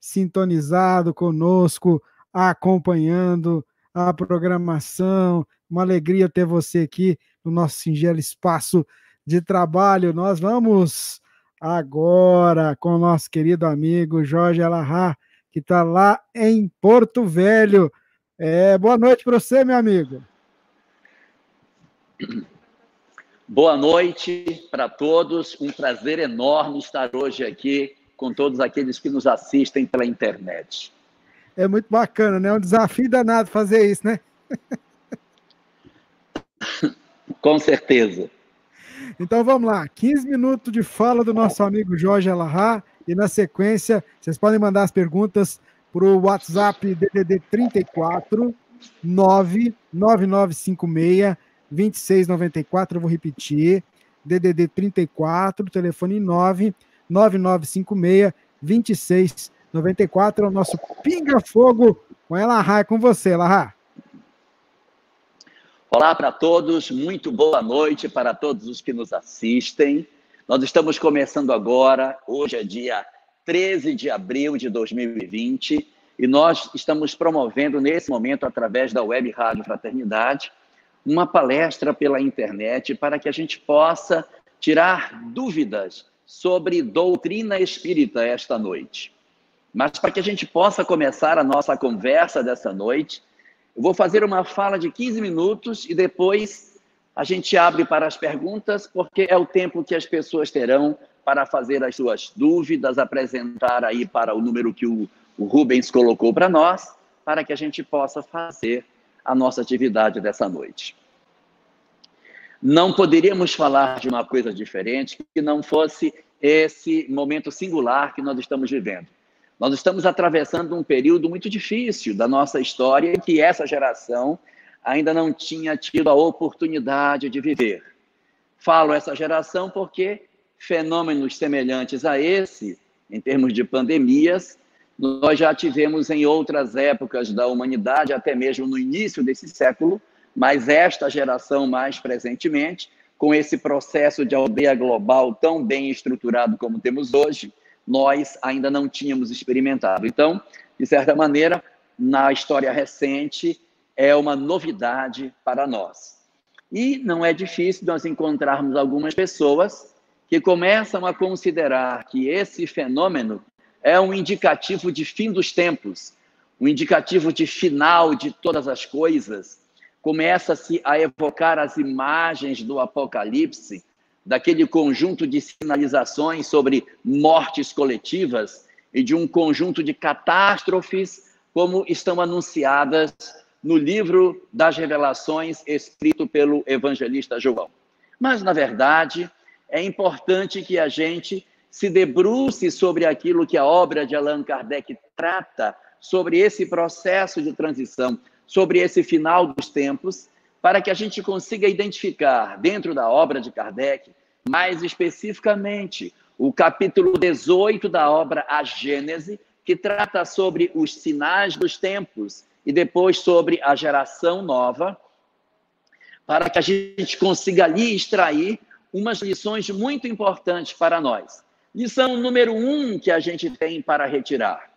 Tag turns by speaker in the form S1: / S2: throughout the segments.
S1: sintonizado conosco, acompanhando a programação. Uma alegria ter você aqui no nosso singelo espaço de trabalho. Nós vamos agora com o nosso querido amigo Jorge Alahá, que está lá em Porto Velho. Boa noite para você, meu amigo.
S2: Boa noite para todos. Um prazer enorme estar hoje aqui com todos aqueles que nos assistem pela internet.
S1: É muito bacana, né? É um desafio danado fazer isso, né?
S2: Com certeza.
S1: Então vamos lá, 15 minutos de fala do nosso amigo Jorge Alahá, e na sequência vocês podem mandar as perguntas para o WhatsApp DDD 34 99956 2694, eu vou repetir, DDD 34, telefone 99956 2694, é o nosso Pinga Fogo com Alahá. É com você, Alahá.
S2: Olá para todos, muito boa noite para todos os que nos assistem. Nós estamos começando agora, hoje é dia 13 de abril de 2020, e nós estamos promovendo nesse momento, através da Web Rádio Fraternidade, uma palestra pela internet para que a gente possa tirar dúvidas sobre doutrina espírita esta noite. Mas para que a gente possa começar a nossa conversa dessa noite, eu vou fazer uma fala de 15 minutos e depois a gente abre para as perguntas, porque é o tempo que as pessoas terão para fazer as suas dúvidas, apresentar aí para o número que o Rubens colocou para nós, para que a gente possa fazer a nossa atividade dessa noite. Não poderíamos falar de uma coisa diferente que não fosse esse momento singular que nós estamos vivendo. Nós estamos atravessando um período muito difícil da nossa história que essa geração ainda não tinha tido a oportunidade de viver. Falo essa geração porque fenômenos semelhantes a esse, em termos de pandemias, nós já tivemos em outras épocas da humanidade, até mesmo no início desse século, mas esta geração mais presentemente, com esse processo de aldeia global tão bem estruturado como temos hoje, nós ainda não tínhamos experimentado. Então, de certa maneira, na história recente, é uma novidade para nós. E não é difícil nós encontrarmos algumas pessoas que começam a considerar que esse fenômeno é um indicativo de fim dos tempos, um indicativo de final de todas as coisas. Começa-se a evocar as imagens do Apocalipse, daquele conjunto de sinalizações sobre mortes coletivas e de um conjunto de catástrofes como estão anunciadas no livro das Revelações escrito pelo evangelista João. Mas, na verdade, é importante que a gente se debruce sobre aquilo que a obra de Allan Kardec trata, sobre esse processo de transição, sobre esse final dos tempos, para que a gente consiga identificar, dentro da obra de Kardec, mais especificamente, o capítulo 18 da obra A Gênese, que trata sobre os sinais dos tempos, e depois sobre a geração nova, para que a gente consiga ali extrair umas lições muito importantes para nós. Lição número 1 que a gente tem para retirar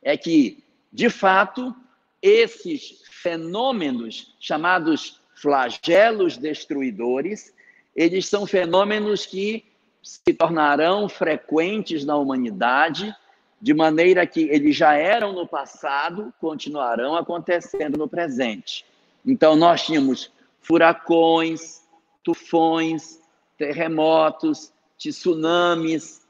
S2: é que, de fato, esses fenômenos chamados flagelos destruidores, eles são fenômenos que se tornarão frequentes na humanidade, de maneira que eles já eram no passado, continuarão acontecendo no presente. Então, nós tínhamos furacões, tufões, terremotos, tsunamis,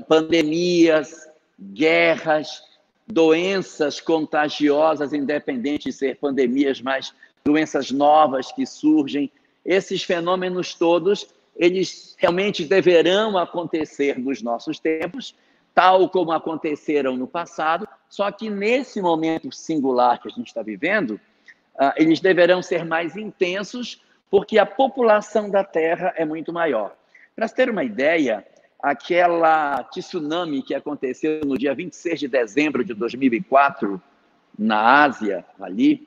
S2: pandemias, guerras, doenças contagiosas, independente de ser pandemias, mas doenças novas que surgem. Esses fenômenos todos, eles realmente deverão acontecer nos nossos tempos, tal como aconteceram no passado, só que nesse momento singular que a gente está vivendo, eles deverão ser mais intensos, porque a população da Terra é muito maior. Para se ter uma ideia, aquela tsunami que aconteceu no dia 26 de dezembro de 2004, na Ásia, ali,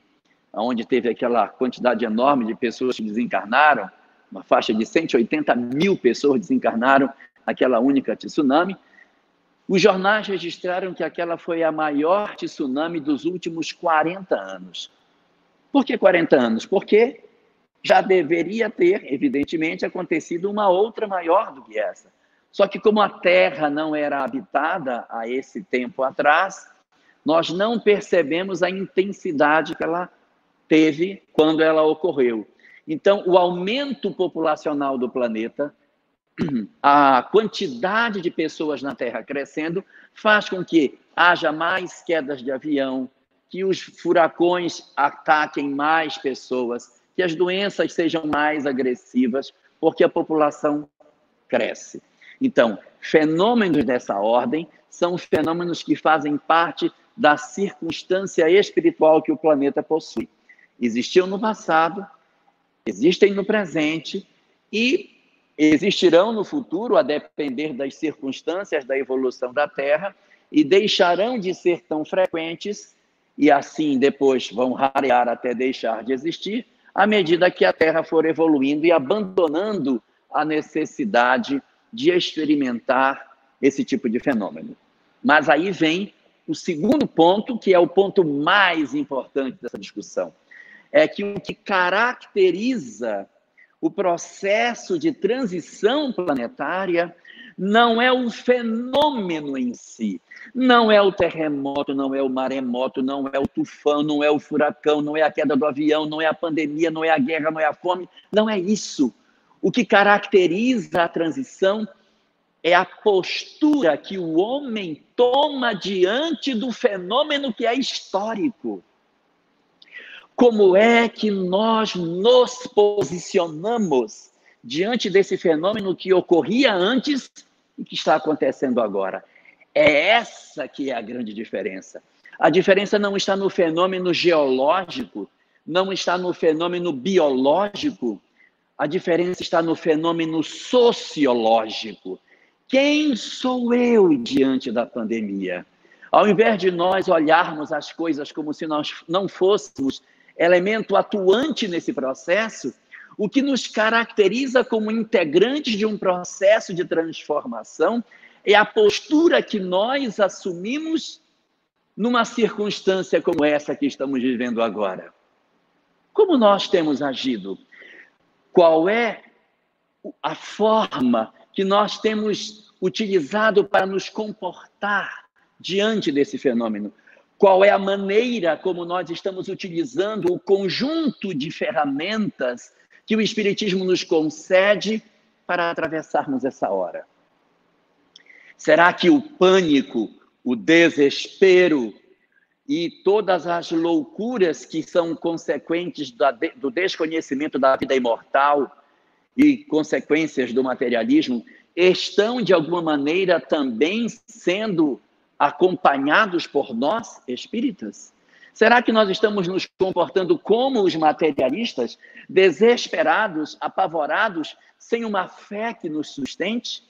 S2: onde teve aquela quantidade enorme de pessoas que desencarnaram, uma faixa de 180 mil pessoas desencarnaram naquela única tsunami, Os jornais registraram que aquela foi a maior tsunami dos últimos 40 anos. Por que 40 anos? Porque já deveria ter, evidentemente, acontecido uma outra maior do que essa. Só que como a Terra não era habitada a esse tempo atrás, nós não percebemos a intensidade que ela teve quando ela ocorreu. Então, o aumento populacional do planeta, a quantidade de pessoas na Terra crescendo, faz com que haja mais quedas de avião, que os furacões ataquem mais pessoas, que as doenças sejam mais agressivas, porque a população cresce. Então, fenômenos dessa ordem são fenômenos que fazem parte da circunstância espiritual que o planeta possui. Existiam no passado, existem no presente e existirão no futuro, a depender das circunstâncias da evolução da Terra, e deixarão de ser tão frequentes, e assim depois vão rarear até deixar de existir, à medida que a Terra for evoluindo e abandonando a necessidade de experimentar esse tipo de fenômeno. Mas aí vem o segundo ponto, que é o ponto mais importante dessa discussão. É que o que caracteriza o processo de transição planetária não é o fenômeno em si, não é o terremoto, não é o maremoto, não é o tufão, não é o furacão, não é a queda do avião, não é a pandemia, não é a guerra, não é a fome, não é isso. O que caracteriza a transição é a postura que o homem toma diante do fenômeno que é histórico. Como é que nós nos posicionamos diante desse fenômeno que ocorria antes e que está acontecendo agora? É essa que é a grande diferença. A diferença não está no fenômeno geológico, não está no fenômeno biológico, a diferença está no fenômeno sociológico. Quem sou eu diante da pandemia? Ao invés de nós olharmos as coisas como se nós não fôssemos elemento atuante nesse processo, o que nos caracteriza como integrantes de um processo de transformação é a postura que nós assumimos numa circunstância como essa que estamos vivendo agora. Como nós temos agido? Qual é a forma que nós temos utilizado para nos comportar diante desse fenômeno? Qual é a maneira como nós estamos utilizando o conjunto de ferramentas que o Espiritismo nos concede para atravessarmos essa hora? Será que o pânico, o desespero e todas as loucuras que são consequentes do desconhecimento da vida imortal e consequências do materialismo estão, de alguma maneira, também sendo acompanhados por nós, espíritas? Será que nós estamos nos comportando como os materialistas, desesperados, apavorados, sem uma fé que nos sustente?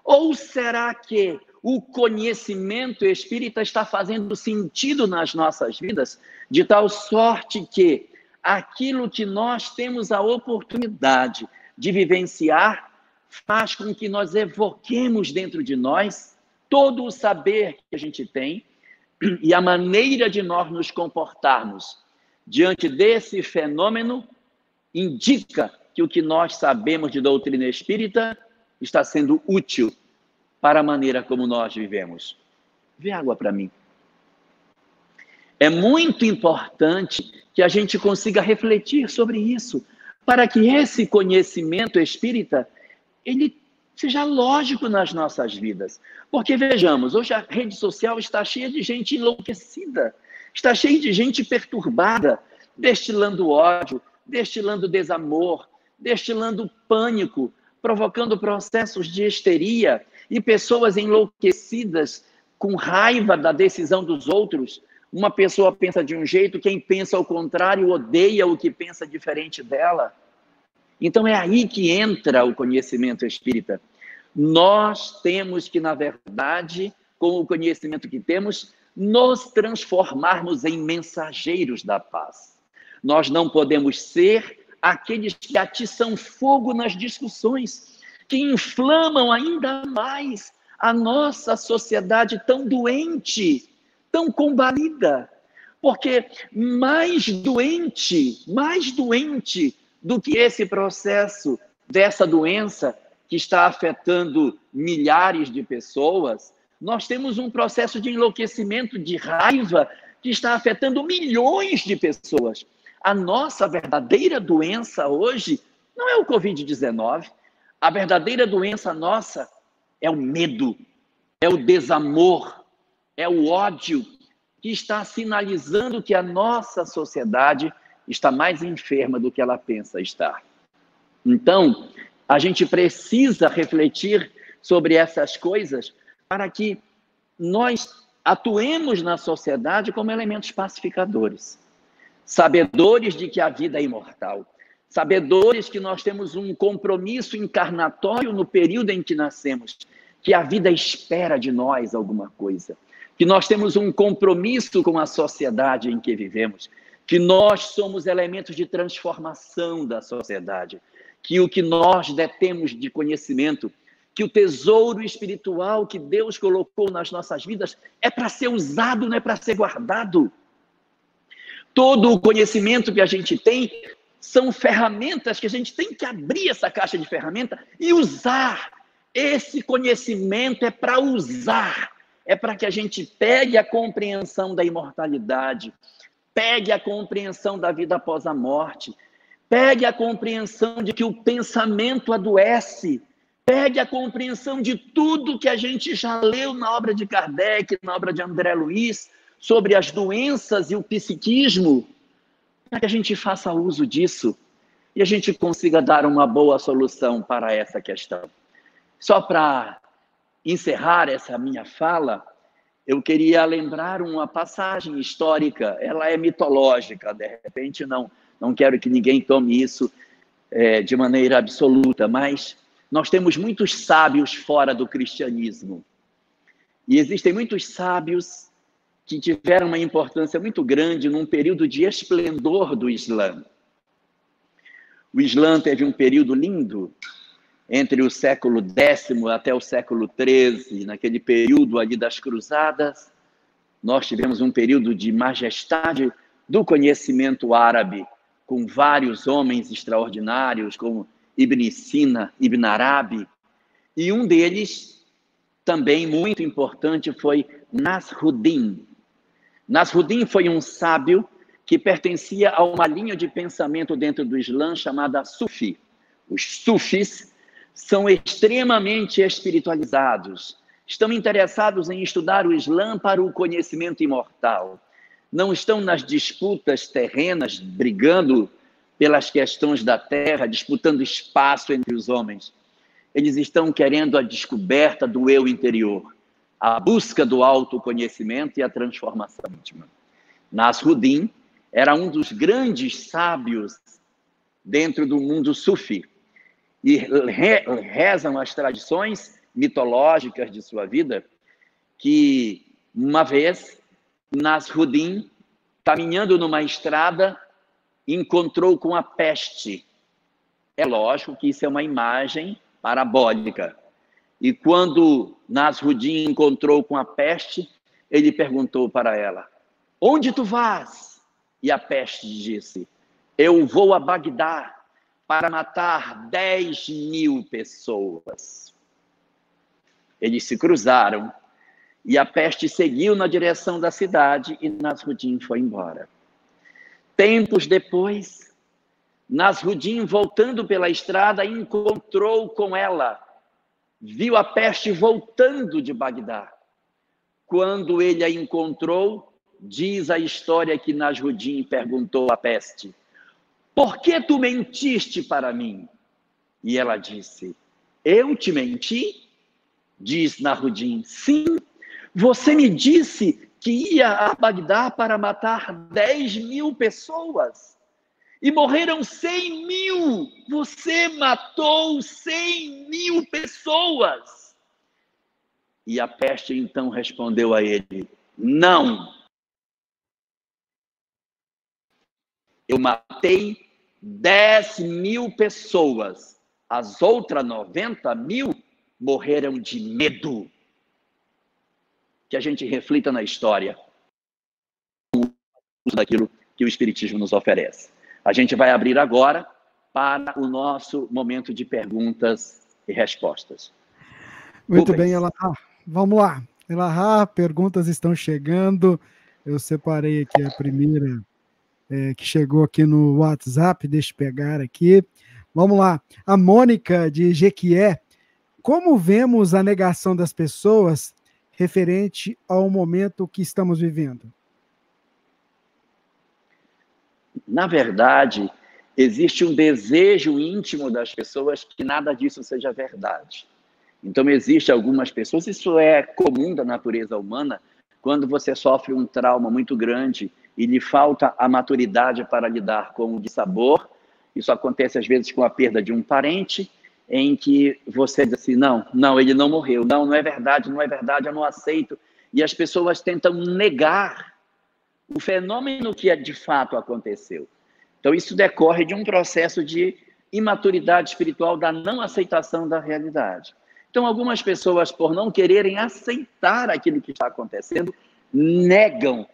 S2: Ou será que o conhecimento espírita está fazendo sentido nas nossas vidas, de tal sorte que aquilo que nós temos a oportunidade de vivenciar faz com que nós evoquemos dentro de nós todo o saber que a gente tem e a maneira de nós nos comportarmos diante desse fenômeno indica que o que nós sabemos de doutrina espírita está sendo útil para a maneira como nós vivemos. Vê água para mim. É muito importante que a gente consiga refletir sobre isso, para que esse conhecimento espírita ele seja lógico nas nossas vidas. Porque, vejamos, hoje a rede social está cheia de gente enlouquecida, está cheia de gente perturbada, destilando ódio, destilando desamor, destilando pânico, provocando processos de histeria e pessoas enlouquecidas com raiva da decisão dos outros. Uma pessoa pensa de um jeito, quem pensa ao contrário odeia o que pensa diferente dela. Então é aí que entra o conhecimento espírita. Nós temos que, na verdade, com o conhecimento que temos, nos transformarmos em mensageiros da paz. Nós não podemos ser aqueles que atiçam fogo nas discussões, que inflamam ainda mais a nossa sociedade tão doente, tão combalida. Porque mais doente do que esse processo dessa doença que está afetando milhares de pessoas, nós temos um processo de enlouquecimento, de raiva, que está afetando milhões de pessoas. A nossa verdadeira doença hoje não é o Covid-19. A verdadeira doença nossa é o medo, é o desamor, é o ódio, que está sinalizando que a nossa sociedade está mais enferma do que ela pensa estar. Então, a gente precisa refletir sobre essas coisas para que nós atuemos na sociedade como elementos pacificadores, sabedores de que a vida é imortal, sabedores que nós temos um compromisso encarnatório no período em que nascemos, que a vida espera de nós alguma coisa, que nós temos um compromisso com a sociedade em que vivemos, que nós somos elementos de transformação da sociedade, que o que nós detemos de conhecimento, que o tesouro espiritual que Deus colocou nas nossas vidas é para ser usado, não é para ser guardado. Todo o conhecimento que a gente tem são ferramentas que a gente tem que abrir essa caixa de ferramenta e usar. Esse conhecimento é para usar, é para que a gente pegue a compreensão da imortalidade, pegue a compreensão da vida após a morte, pegue a compreensão de que o pensamento adoece, pegue a compreensão de tudo que a gente já leu na obra de Kardec, na obra de André Luiz, sobre as doenças e o psiquismo, para que a gente faça uso disso e a gente consiga dar uma boa solução para essa questão. Só para encerrar essa minha fala, eu queria lembrar uma passagem histórica, ela é mitológica, de repente não quero que ninguém tome isso de maneira absoluta, mas nós temos muitos sábios fora do cristianismo. E existem muitos sábios que tiveram uma importância muito grande num período de esplendor do Islã. O Islã teve um período lindo, entre o século X até o século XIII, naquele período ali das cruzadas, nós tivemos um período de majestade do conhecimento árabe, com vários homens extraordinários, como Ibn Sina, Ibn Arabi, e um deles, também muito importante, foi Nasruddin. Nasruddin foi um sábio que pertencia a uma linha de pensamento dentro do Islã chamada Sufi. Os Sufis são extremamente espiritualizados, estão interessados em estudar o Islã para o conhecimento imortal. Não estão nas disputas terrenas, brigando pelas questões da terra, disputando espaço entre os homens. Eles estão querendo a descoberta do eu interior, a busca do autoconhecimento e a transformação íntima. Nasruddin era um dos grandes sábios dentro do mundo sufi. E rezam as tradições mitológicas de sua vida que, uma vez, Nasruddin, caminhando numa estrada, encontrou com a peste. É lógico que isso é uma imagem parabólica. E quando Nasruddin encontrou com a peste, ele perguntou para ela: onde tu vas? E a peste disse: eu vou a Bagdá para matar 10.000 pessoas. Eles se cruzaram e a peste seguiu na direção da cidade e Nasruddin foi embora. Tempos depois, Nasruddin, voltando pela estrada, encontrou com ela. Viu a peste voltando de Bagdá. Quando ele a encontrou, diz a história que Nasruddin perguntou à peste: por que tu mentiste para mim? E ela disse: eu te menti? Diz Nasruddin: sim, você me disse que ia a Bagdá para matar 10.000 pessoas. E morreram 100.000. Você matou 100.000 pessoas. E a peste então respondeu a ele: não. Eu matei 10.000 pessoas. As outras 90.000 morreram de medo. que a gente reflita na história daquilo que o Espiritismo nos oferece. A gente vai abrir agora para o nosso momento de perguntas e respostas.
S1: Muito bem, Elahá. Vamos lá. Elahá, perguntas estão chegando. Eu separei aqui a primeira que chegou aqui no WhatsApp. Deixa eu pegar aqui. Vamos lá. A Mônica, de Jequié. Como vemos a negação das pessoas referente ao momento que estamos vivendo?
S2: Na verdade, existe um desejo íntimo das pessoas que nada disso seja verdade. Então, existe algumas pessoas, isso é comum da natureza humana, quando você sofre um trauma muito grande e lhe falta a maturidade para lidar com o dissabor. Isso acontece às vezes com a perda de um parente, em que você diz assim, não, ele não morreu, não é verdade, eu não aceito. E as pessoas tentam negar o fenômeno que de fato aconteceu. Então, isso decorre de um processo de imaturidade espiritual, da não aceitação da realidade. Então, algumas pessoas, por não quererem aceitar aquilo que está acontecendo, negam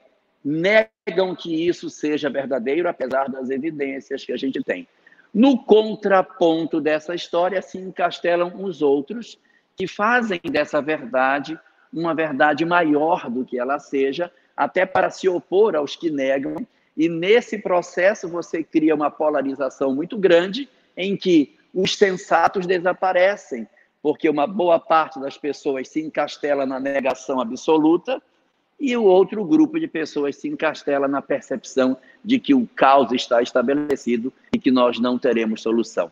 S2: que isso seja verdadeiro, apesar das evidências que a gente tem. No contraponto dessa história, se encastelam os outros, que fazem dessa verdade uma verdade maior do que ela seja, até para se opor aos que negam, e nesse processo você cria uma polarização muito grande, em que os sensatos desaparecem, porque uma boa parte das pessoas se encastela na negação absoluta, e o outro grupo de pessoas se encastela na percepção de que o caos está estabelecido e que nós não teremos solução.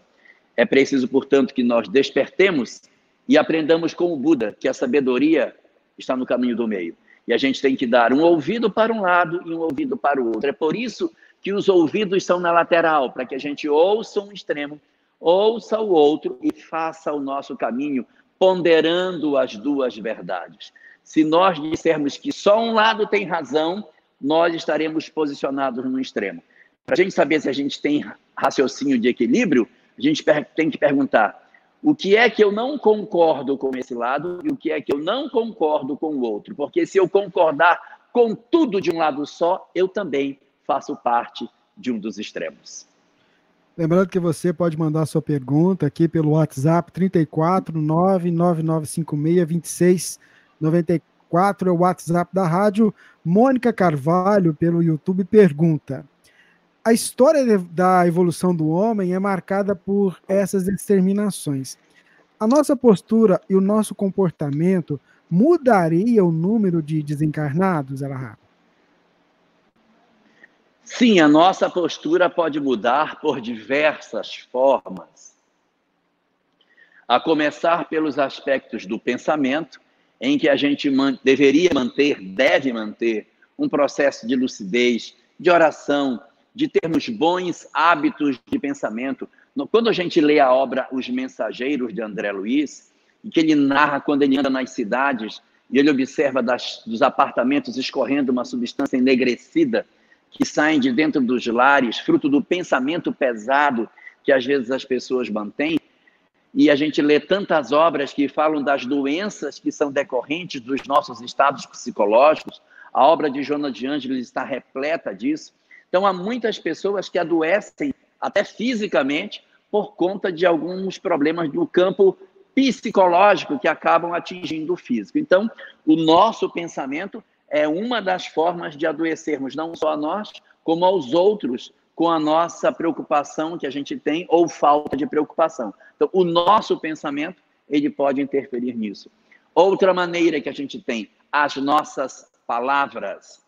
S2: É preciso, portanto, que nós despertemos e aprendamos com o Buda que a sabedoria está no caminho do meio. E a gente tem que dar um ouvido para um lado e um ouvido para o outro. É por isso que os ouvidos são na lateral, para que a gente ouça um extremo, ouça o outro e faça o nosso caminho, ponderando as duas verdades. Se nós dissermos que só um lado tem razão, nós estaremos posicionados no extremo. Para a gente saber se a gente tem raciocínio de equilíbrio, a gente tem que perguntar: o que é que eu não concordo com esse lado e o que é que eu não concordo com o outro? Porque se eu concordar com tudo de um lado só, eu também faço parte de um dos extremos.
S1: Lembrando que você pode mandar sua pergunta aqui pelo WhatsApp 34999562694, é o WhatsApp da rádio. Mônica Carvalho, pelo YouTube, pergunta: a história da evolução do homem é marcada por essas exterminações. A nossa postura e o nosso comportamento mudaria o número de desencarnados, Elahá?
S2: Sim, a nossa postura pode mudar por diversas formas. A começar pelos aspectos do pensamento, em que a gente deve manter um processo de lucidez, de oração, de termos bons hábitos de pensamento. Quando a gente lê a obra Os Mensageiros, de André Luiz, em que ele narra quando ele anda nas cidades e ele observa dos apartamentos escorrendo uma substância enegrecida que saem de dentro dos lares, fruto do pensamento pesado que às vezes as pessoas mantêm, e a gente lê tantas obras que falam das doenças que são decorrentes dos nossos estados psicológicos. A obra de Joana de Ângeles está repleta disso. Então, há muitas pessoas que adoecem até fisicamente por conta de alguns problemas do campo psicológico que acabam atingindo o físico. Então, o nosso pensamento é uma das formas de adoecermos, não só a nós, como aos outros, com a nossa preocupação que a gente tem ou falta de preocupação. Então, o nosso pensamento, ele pode interferir nisso. Outra maneira que a gente tem, as nossas palavras,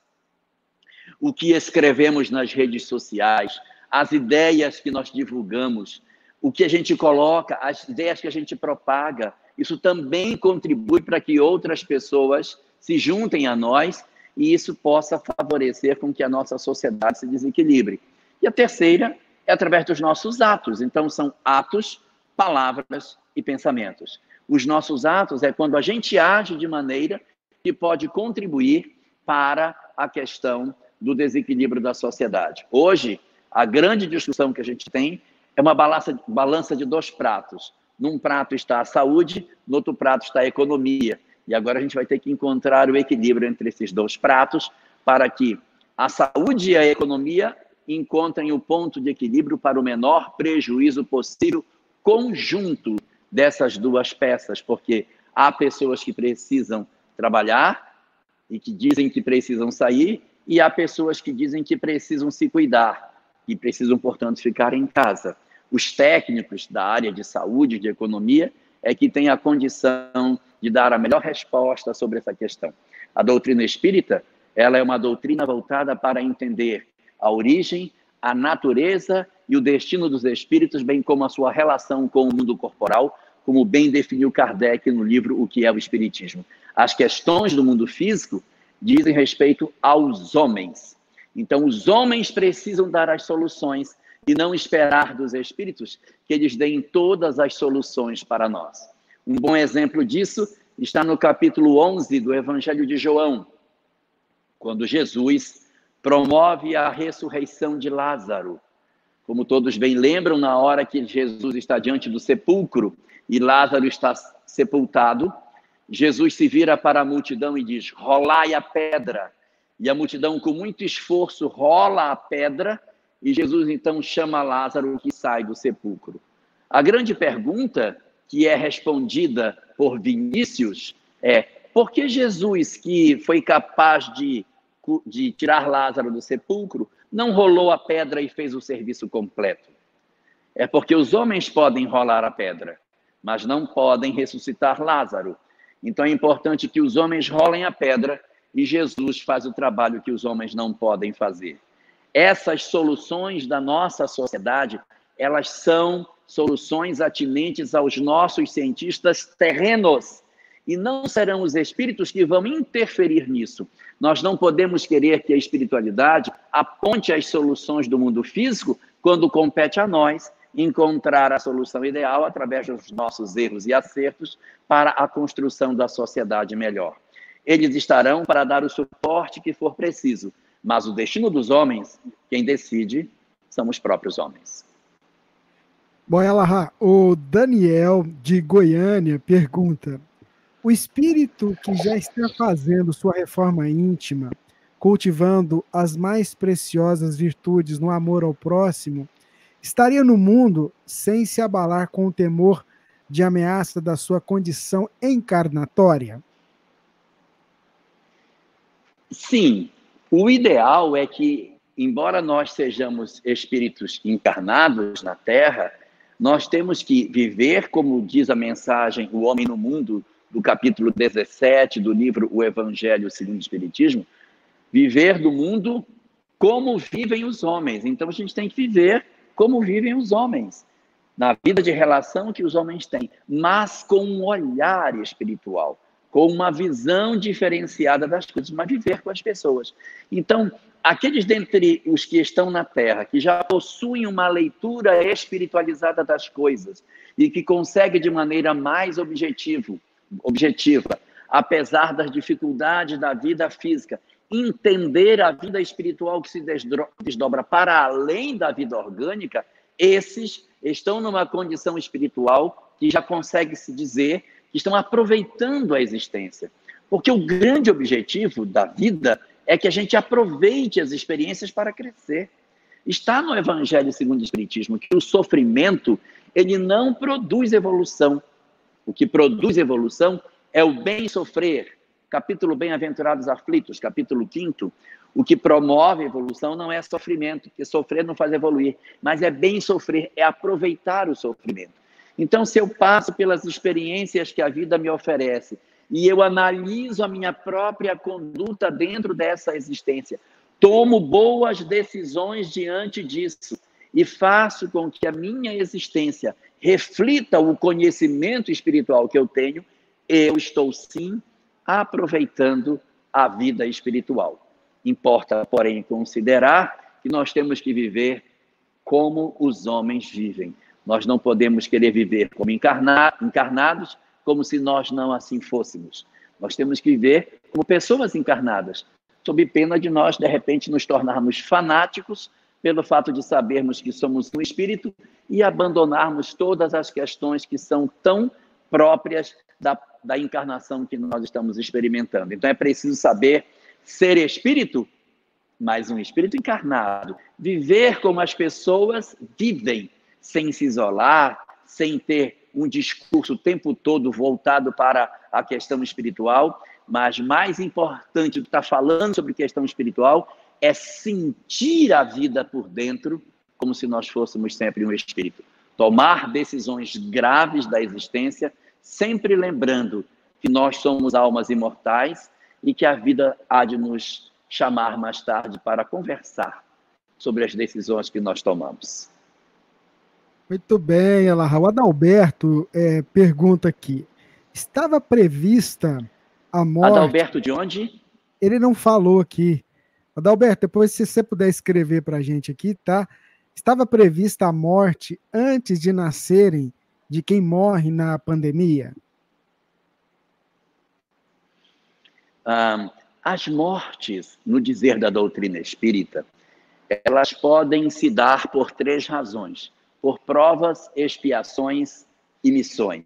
S2: o que escrevemos nas redes sociais, as ideias que nós divulgamos, o que a gente coloca, as ideias que a gente propaga, isso também contribui para que outras pessoas se juntem a nós e isso possa favorecer com que a nossa sociedade se desequilibre. E a terceira é através dos nossos atos. Então, são atos, palavras e pensamentos. Os nossos atos é quando a gente age de maneira que pode contribuir para a questão do desequilíbrio da sociedade. Hoje, a grande discussão que a gente tem é uma balança de dois pratos. Num prato está a saúde, no outro prato está a economia. E agora a gente vai ter que encontrar o equilíbrio entre esses dois pratos para que a saúde e a economia encontrem o ponto de equilíbrio para o menor prejuízo possível conjunto dessas duas peças, porque há pessoas que precisam trabalhar e que dizem que precisam sair, e há pessoas que dizem que precisam se cuidar e precisam, portanto, ficar em casa. Os técnicos da área de saúde e de economia é que têm a condição de dar a melhor resposta sobre essa questão. A doutrina espírita, ela é uma doutrina voltada para entender a origem, a natureza e o destino dos espíritos, bem como a sua relação com o mundo corporal, como bem definiu Kardec no livro O que é o Espiritismo. As questões do mundo físico dizem respeito aos homens. Então, os homens precisam dar as soluções e não esperar dos espíritos que eles deem todas as soluções para nós. Um bom exemplo disso está no capítulo 11 do Evangelho de João, quando Jesus promove a ressurreição de Lázaro. Como todos bem lembram, na hora que Jesus está diante do sepulcro e Lázaro está sepultado, Jesus se vira para a multidão e diz: rolai a pedra. E a multidão, com muito esforço, rola a pedra e Jesus então chama Lázaro, que sai do sepulcro. A grande pergunta que é respondida por Vinícius é: por que Jesus, que foi capaz de tirar Lázaro do sepulcro, não rolou a pedra e fez o serviço completo? É porque os homens podem rolar a pedra, mas não podem ressuscitar Lázaro. Então é importante que os homens rolem a pedra e Jesus faz o trabalho que os homens não podem fazer. Essas soluções da nossa sociedade, elas são soluções atinentes aos nossos cientistas terrenos, e não serão os espíritos que vão interferir nisso. Nós não podemos querer que a espiritualidade aponte as soluções do mundo físico quando compete a nós encontrar a solução ideal através dos nossos erros e acertos para a construção da sociedade melhor. Eles estarão para dar o suporte que for preciso, mas o destino dos homens, quem decide, são os próprios homens.
S1: Bom, o Daniel de Goiânia pergunta: o espírito que já está fazendo sua reforma íntima, cultivando as mais preciosas virtudes no amor ao próximo, estaria no mundo sem se abalar com o temor de ameaça da sua condição encarnatória?
S2: Sim, o ideal é que, embora nós sejamos espíritos encarnados na Terra, nós temos que viver, como diz a mensagem O Homem no Mundo, do capítulo 17 do livro O Evangelho segundo o Espiritismo, viver do mundo como vivem os homens. Então a gente tem que viver como vivem os homens, na vida de relação que os homens têm, mas com um olhar espiritual, com uma visão diferenciada das coisas, mas viver com as pessoas. Então, aqueles dentre os que estão na Terra, que já possuem uma leitura espiritualizada das coisas e que conseguem de maneira mais objetiva, apesar das dificuldades da vida física, entender a vida espiritual que se desdobra para além da vida orgânica, esses estão numa condição espiritual que já consegue se dizer que estão aproveitando a existência. Porque o grande objetivo da vida é que a gente aproveite as experiências para crescer. Está no Evangelho segundo o Espiritismo que o sofrimento, ele não produz evolução. O que produz evolução é o bem sofrer. Capítulo Bem-aventurados aflitos, capítulo 5º. O que promove a evolução não é sofrimento, porque sofrer não faz evoluir, mas é bem sofrer, é aproveitar o sofrimento. Então, se eu passo pelas experiências que a vida me oferece e eu analiso a minha própria conduta dentro dessa existência, tomo boas decisões diante disso e faço com que a minha existência reflita o conhecimento espiritual que eu tenho, eu estou sim aproveitando a vida espiritual. Importa, porém, considerar que nós temos que viver como os homens vivem. Nós não podemos querer viver como encarnados, como se nós não assim fôssemos. Nós temos que viver como pessoas encarnadas, sob pena de nós, de repente, nos tornarmos fanáticos pelo fato de sabermos que somos um espírito e abandonarmos todas as questões que são tão próprias da encarnação que nós estamos experimentando. Então, é preciso saber ser espírito, mas um espírito encarnado. Viver como as pessoas vivem, sem se isolar, sem ter um discurso o tempo todo voltado para a questão espiritual, mas mais importante do que estar falando sobre questão espiritual é sentir a vida por dentro, como se nós fôssemos sempre um espírito. Tomar decisões graves da existência, sempre lembrando que nós somos almas imortais e que a vida há de nos chamar mais tarde para conversar sobre as decisões que nós tomamos.
S1: Muito bem, Elahá. O Adalberto pergunta aqui, estava prevista a morte...
S2: Adalberto de onde?
S1: Ele não falou aqui. Adalberto, depois se você puder escrever para a gente aqui, tá? Estava prevista a morte antes de nascerem de quem morre na pandemia?
S2: As mortes, no dizer da doutrina espírita, elas podem se dar por 3 razões: por provas, expiações e missões.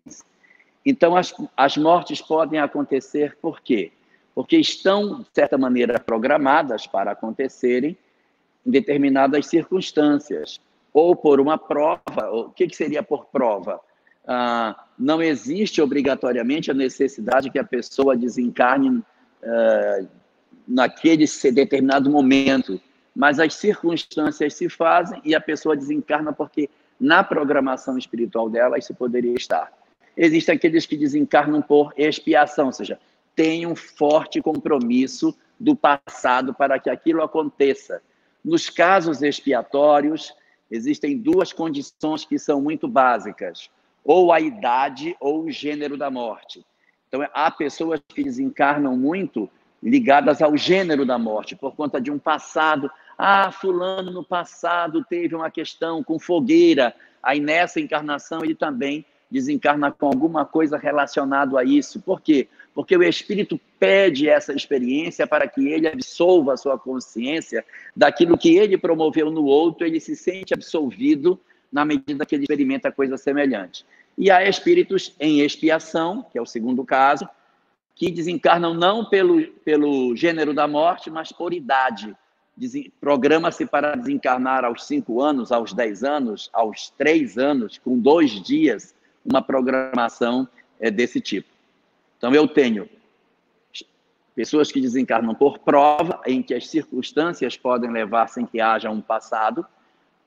S2: Então, as mortes podem acontecer por quê? Porque estão, de certa maneira, programadas para acontecerem em determinadas circunstâncias, ou por uma prova. O que seria por prova? Não existe obrigatoriamente a necessidade que a pessoa desencarne naquele determinado momento, mas as circunstâncias se fazem e a pessoa desencarna porque na programação espiritual dela isso poderia estar. Existem aqueles que desencarnam por expiação, ou seja, tem um forte compromisso do passado para que aquilo aconteça. Nos casos expiatórios, existem 2 condições que são muito básicas: ou a idade ou o gênero da morte. Então, há pessoas que desencarnam muito ligadas ao gênero da morte, por conta de um passado. Fulano no passado teve uma questão com fogueira, aí nessa encarnação ele também desencarna com alguma coisa relacionada a isso. Por quê? Porque o espírito pede essa experiência para que ele absolva a sua consciência daquilo que ele promoveu no outro, ele se sente absolvido na medida que ele experimenta coisa semelhante. E há espíritos em expiação, que é o segundo caso, que desencarnam não pelo gênero da morte, mas por idade. Programa-se para desencarnar aos 5 anos, aos 10 anos, aos 3 anos, com 2 dias, uma programação desse tipo. Então, eu tenho pessoas que desencarnam por prova, em que as circunstâncias podem levar sem que haja um passado,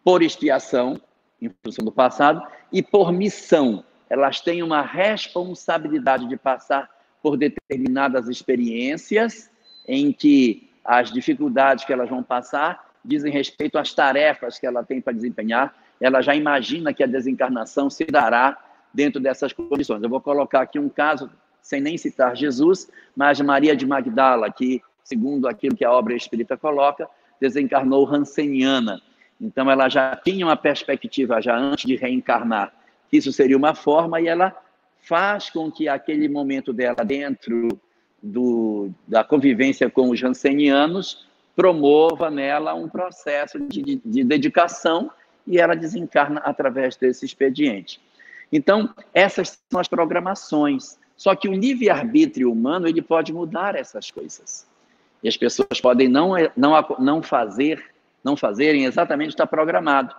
S2: por expiação, em função do passado, e por missão. Elas têm uma responsabilidade de passar por determinadas experiências em que as dificuldades que elas vão passar dizem respeito às tarefas que ela tem para desempenhar. Ela já imagina que a desencarnação se dará dentro dessas condições. Eu vou colocar aqui um caso, sem nem citar Jesus, mas Maria de Magdala, que, segundo aquilo que a obra espírita coloca, desencarnou ranceniana. Então, ela já tinha uma perspectiva, já antes de reencarnar, que isso seria uma forma, e ela faz com que aquele momento dela dentro da convivência com os rancenianos promova nela um processo de dedicação, e ela desencarna através desse expediente. Então, essas são as programações. Só que o livre-arbítrio humano, ele pode mudar essas coisas. E as pessoas podem não fazerem exatamente o que está programado.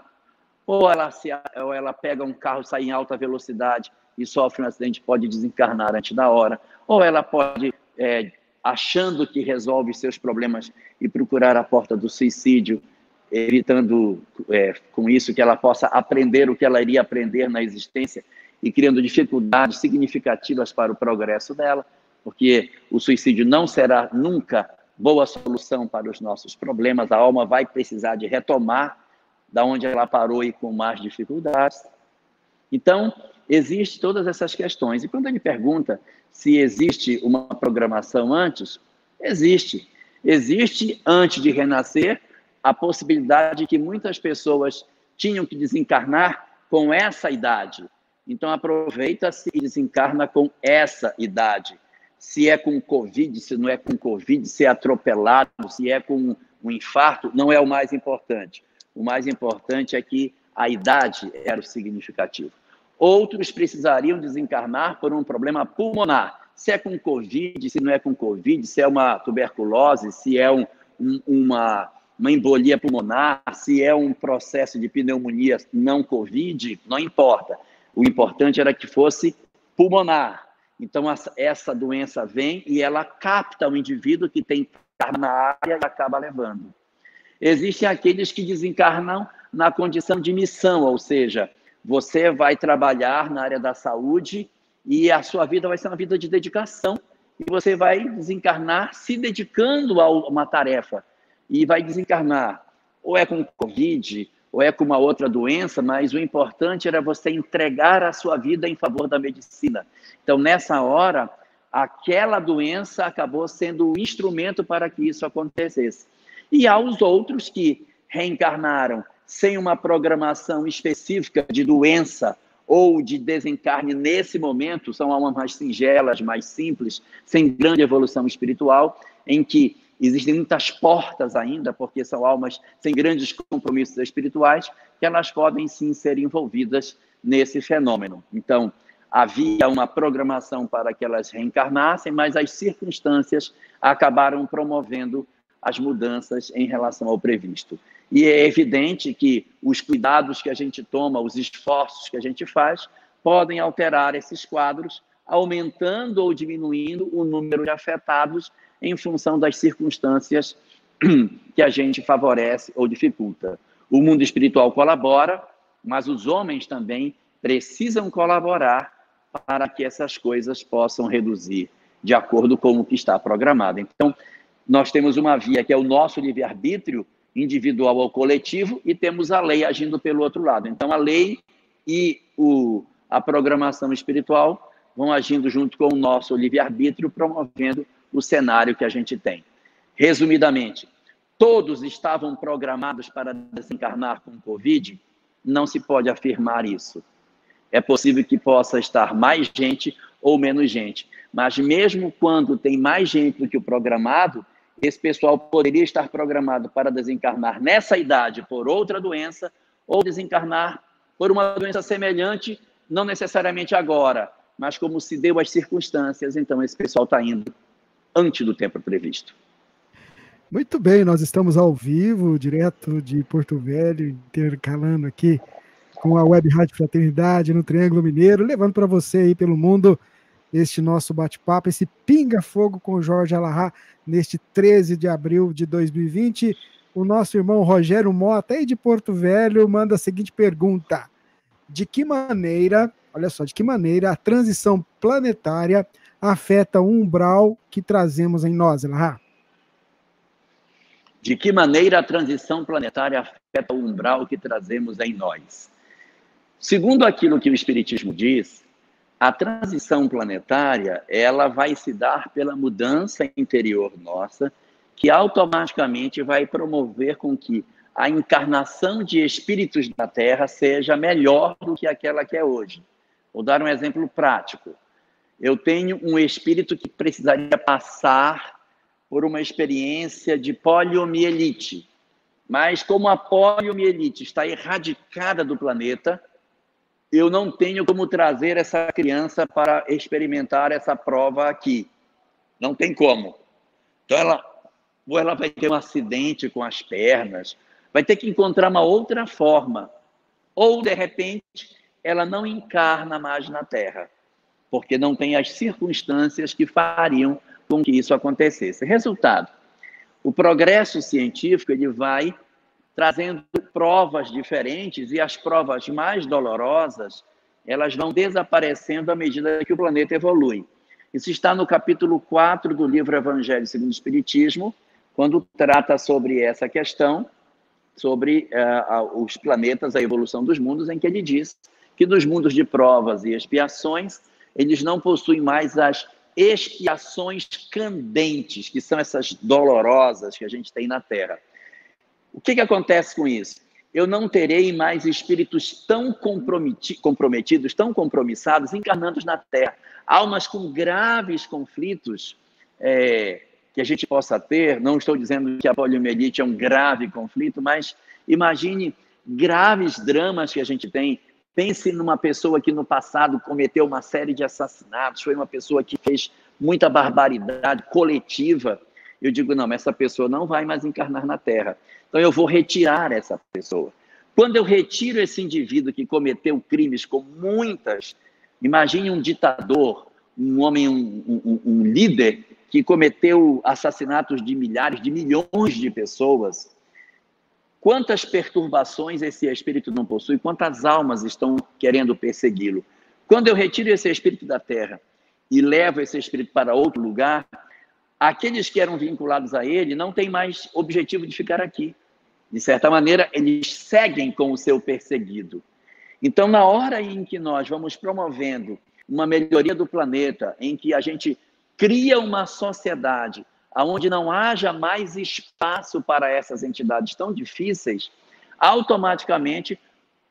S2: Ou ela pega um carro, sai em alta velocidade e sofre um acidente, pode desencarnar antes da hora. Ou ela pode, achando que resolve seus problemas, e procurar a porta do suicídio, evitando com isso que ela possa aprender o que ela iria aprender na existência e criando dificuldades significativas para o progresso dela, porque o suicídio não será nunca boa solução para os nossos problemas. A alma vai precisar de retomar da onde ela parou e com mais dificuldades. Então, existem todas essas questões. E quando ele pergunta se existe uma programação antes, existe. Existe, antes de renascer, a possibilidade de que muitas pessoas tinham que desencarnar com essa idade. Então, aproveita-se e desencarna com essa idade. Se é com Covid, se não é com Covid, se é atropelado, se é com um infarto, não é o mais importante. O mais importante é que a idade era o significativo. Outros precisariam desencarnar por um problema pulmonar. Se é com Covid, se não é com Covid, se é uma tuberculose, se é uma embolia pulmonar, se é um processo de pneumonia não Covid, não importa. O importante era que fosse pulmonar. Então, essa doença vem e ela capta o indivíduo que tem carne na área e acaba levando. Existem aqueles que desencarnam na condição de missão, ou seja, você vai trabalhar na área da saúde e a sua vida vai ser uma vida de dedicação e você vai desencarnar se dedicando a uma tarefa e vai desencarnar ou é com Covid ou é com uma outra doença, mas o importante era você entregar a sua vida em favor da medicina. Então, nessa hora, aquela doença acabou sendo o instrumento para que isso acontecesse. E há os outros que reencarnaram sem uma programação específica de doença ou de desencarne nesse momento, são almas mais singelas, mais simples, sem grande evolução espiritual, em que existem muitas portas ainda, porque são almas sem grandes compromissos espirituais, que elas podem sim ser envolvidas nesse fenômeno. Então, havia uma programação para que elas reencarnassem, mas as circunstâncias acabaram promovendo as mudanças em relação ao previsto. E é evidente que os cuidados que a gente toma, os esforços que a gente faz, podem alterar esses quadros, aumentando ou diminuindo o número de afetados em função das circunstâncias que a gente favorece ou dificulta. O mundo espiritual colabora, mas os homens também precisam colaborar para que essas coisas possam reduzir de acordo com o que está programado. Então, nós temos uma via que é o nosso livre-arbítrio, individual ou coletivo, e temos a lei agindo pelo outro lado. Então, a lei e a programação espiritual vão agindo junto com o nosso livre-arbítrio, promovendo o cenário que a gente tem. Resumidamente, todos estavam programados para desencarnar com Covid? Não se pode afirmar isso. É possível que possa estar mais gente ou menos gente, mas mesmo quando tem mais gente do que o programado, esse pessoal poderia estar programado para desencarnar nessa idade por outra doença ou desencarnar por uma doença semelhante, não necessariamente agora, mas como se deu as circunstâncias, então esse pessoal está indo antes do tempo previsto.
S1: Muito bem, nós estamos ao vivo, direto de Porto Velho, intercalando aqui com a Web Rádio Fraternidade no Triângulo Mineiro, levando para você aí pelo mundo este nosso bate-papo, esse pinga-fogo com Jorge Alahá, neste 13 de abril de 2020. O nosso irmão Rogério Mota, aí de Porto Velho, manda a seguinte pergunta: de que maneira, olha só, de que maneira a transição planetária afeta o umbral que trazemos em nós, Alahá?
S2: De que maneira a transição planetária afeta o umbral que trazemos em nós? Segundo aquilo que o Espiritismo diz, a transição planetária, ela vai se dar pela mudança interior nossa, que automaticamente vai promover com que a encarnação de espíritos na Terra seja melhor do que aquela que é hoje. Vou dar um exemplo prático. Eu tenho um espírito que precisaria passar por uma experiência de poliomielite, mas como a poliomielite está erradicada do planeta, eu não tenho como trazer essa criança para experimentar essa prova aqui. Não tem como. Então, ela vai ter um acidente com as pernas, vai ter que encontrar uma outra forma. Ou, de repente, ela não encarna mais na Terra, porque não tem as circunstâncias que fariam com que isso acontecesse. Resultado, o progresso científico ele vai trazendo provas diferentes, e as provas mais dolorosas, elas vão desaparecendo à medida que o planeta evolui. Isso está no capítulo 4 do livro Evangelho segundo o Espiritismo, quando trata sobre essa questão, sobre os planetas, a evolução dos mundos, em que ele diz que nos mundos de provas e expiações, eles não possuem mais as expiações candentes, que são essas dolorosas que a gente tem na Terra. O que acontece com isso? Eu não terei mais espíritos tão comprometidos, tão compromissados, encarnando na Terra. Almas com graves conflitos que a gente possa ter, não estou dizendo que a poliomielite é um grave conflito, mas imagine graves dramas que a gente tem Pense numa pessoa que no passado cometeu uma série de assassinatos, foi uma pessoa que fez muita barbaridade coletiva. Eu digo, não, essa pessoa não vai mais encarnar na Terra. Então eu vou retirar essa pessoa. Quando eu retiro esse indivíduo que cometeu crimes com muitas, imagine um ditador, um homem, um líder que cometeu assassinatos de milhares, de milhões de pessoas. Quantas perturbações esse espírito não possui? Quantas almas estão querendo persegui-lo? Quando eu retiro esse espírito da Terra e levo esse espírito para outro lugar, aqueles que eram vinculados a ele não têm mais objetivo de ficar aqui. De certa maneira, eles seguem com o seu perseguido. Então, na hora em que nós vamos promovendo uma melhoria do planeta, em que a gente cria uma sociedade onde não haja mais espaço para essas entidades tão difíceis, automaticamente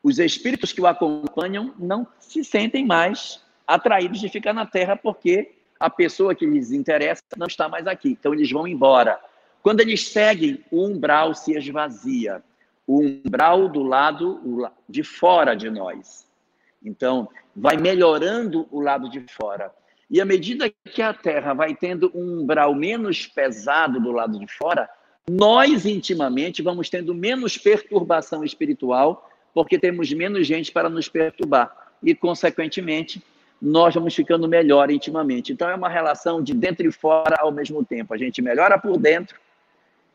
S2: os espíritos que o acompanham não se sentem mais atraídos de ficar na Terra, porque a pessoa que lhes interessa não está mais aqui. Então, eles vão embora. Quando eles seguem, o umbral se esvazia. O umbral do lado de fora de nós. Então, vai melhorando o lado de fora. E à medida que a Terra vai tendo um umbral menos pesado do lado de fora, nós intimamente vamos tendo menos perturbação espiritual, porque temos menos gente para nos perturbar. E, consequentemente, nós vamos ficando melhor intimamente. Então, é uma relação de dentro e fora ao mesmo tempo. A gente melhora por dentro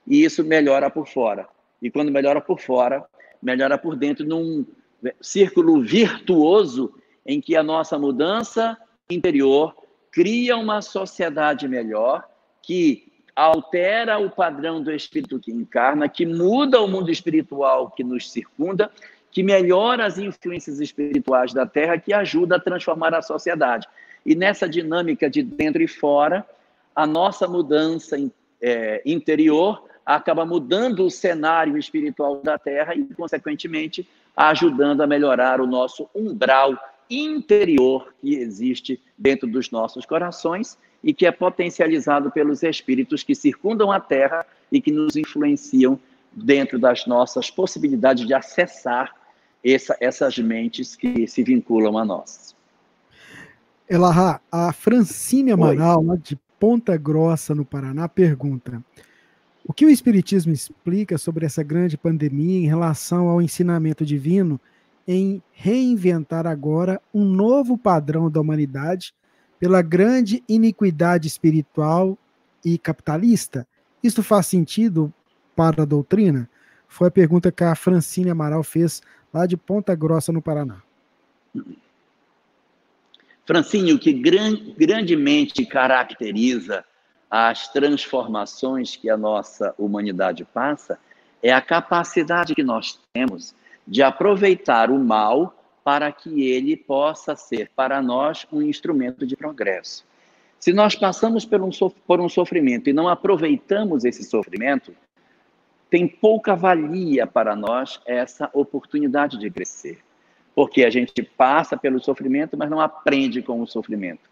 S2: e isso melhora por fora. E quando melhora por fora, melhora por dentro, num círculo virtuoso em que a nossa mudança interior cria uma sociedade melhor, que altera o padrão do espírito que encarna, que muda o mundo espiritual que nos circunda, que melhora as influências espirituais da Terra, que ajuda a transformar a sociedade. E nessa dinâmica de dentro e fora, a nossa mudança interior acaba mudando o cenário espiritual da Terra e, consequentemente, ajudando a melhorar o nosso umbral interior que existe dentro dos nossos corações e que é potencializado pelos espíritos que circundam a Terra e que nos influenciam dentro das nossas possibilidades de acessar essas mentes que se vinculam a nós.
S1: Elahá, a Francine Amaral, lá de Ponta Grossa, no Paraná, pergunta: o que o Espiritismo explica sobre essa grande pandemia em relação ao ensinamento divino em reinventar agora um novo padrão da humanidade pela grande iniquidade espiritual e capitalista? Isso faz sentido para a doutrina? Foi a pergunta que a Francine Amaral fez lá de Ponta Grossa, no Paraná.
S2: Francine, o que grandemente caracteriza as transformações que a nossa humanidade passa é a capacidade que nós temos de aproveitar o mal para que ele possa ser, para nós, um instrumento de progresso. Se nós passamos por um sofrimento e não aproveitamos esse sofrimento, tem pouca valia para nós essa oportunidade de crescer. Porque a gente passa pelo sofrimento, mas não aprende com o sofrimento.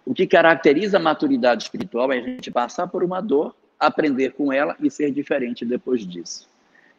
S2: O que caracteriza a maturidade espiritual é a gente passar por uma dor, aprender com ela e ser diferente depois disso.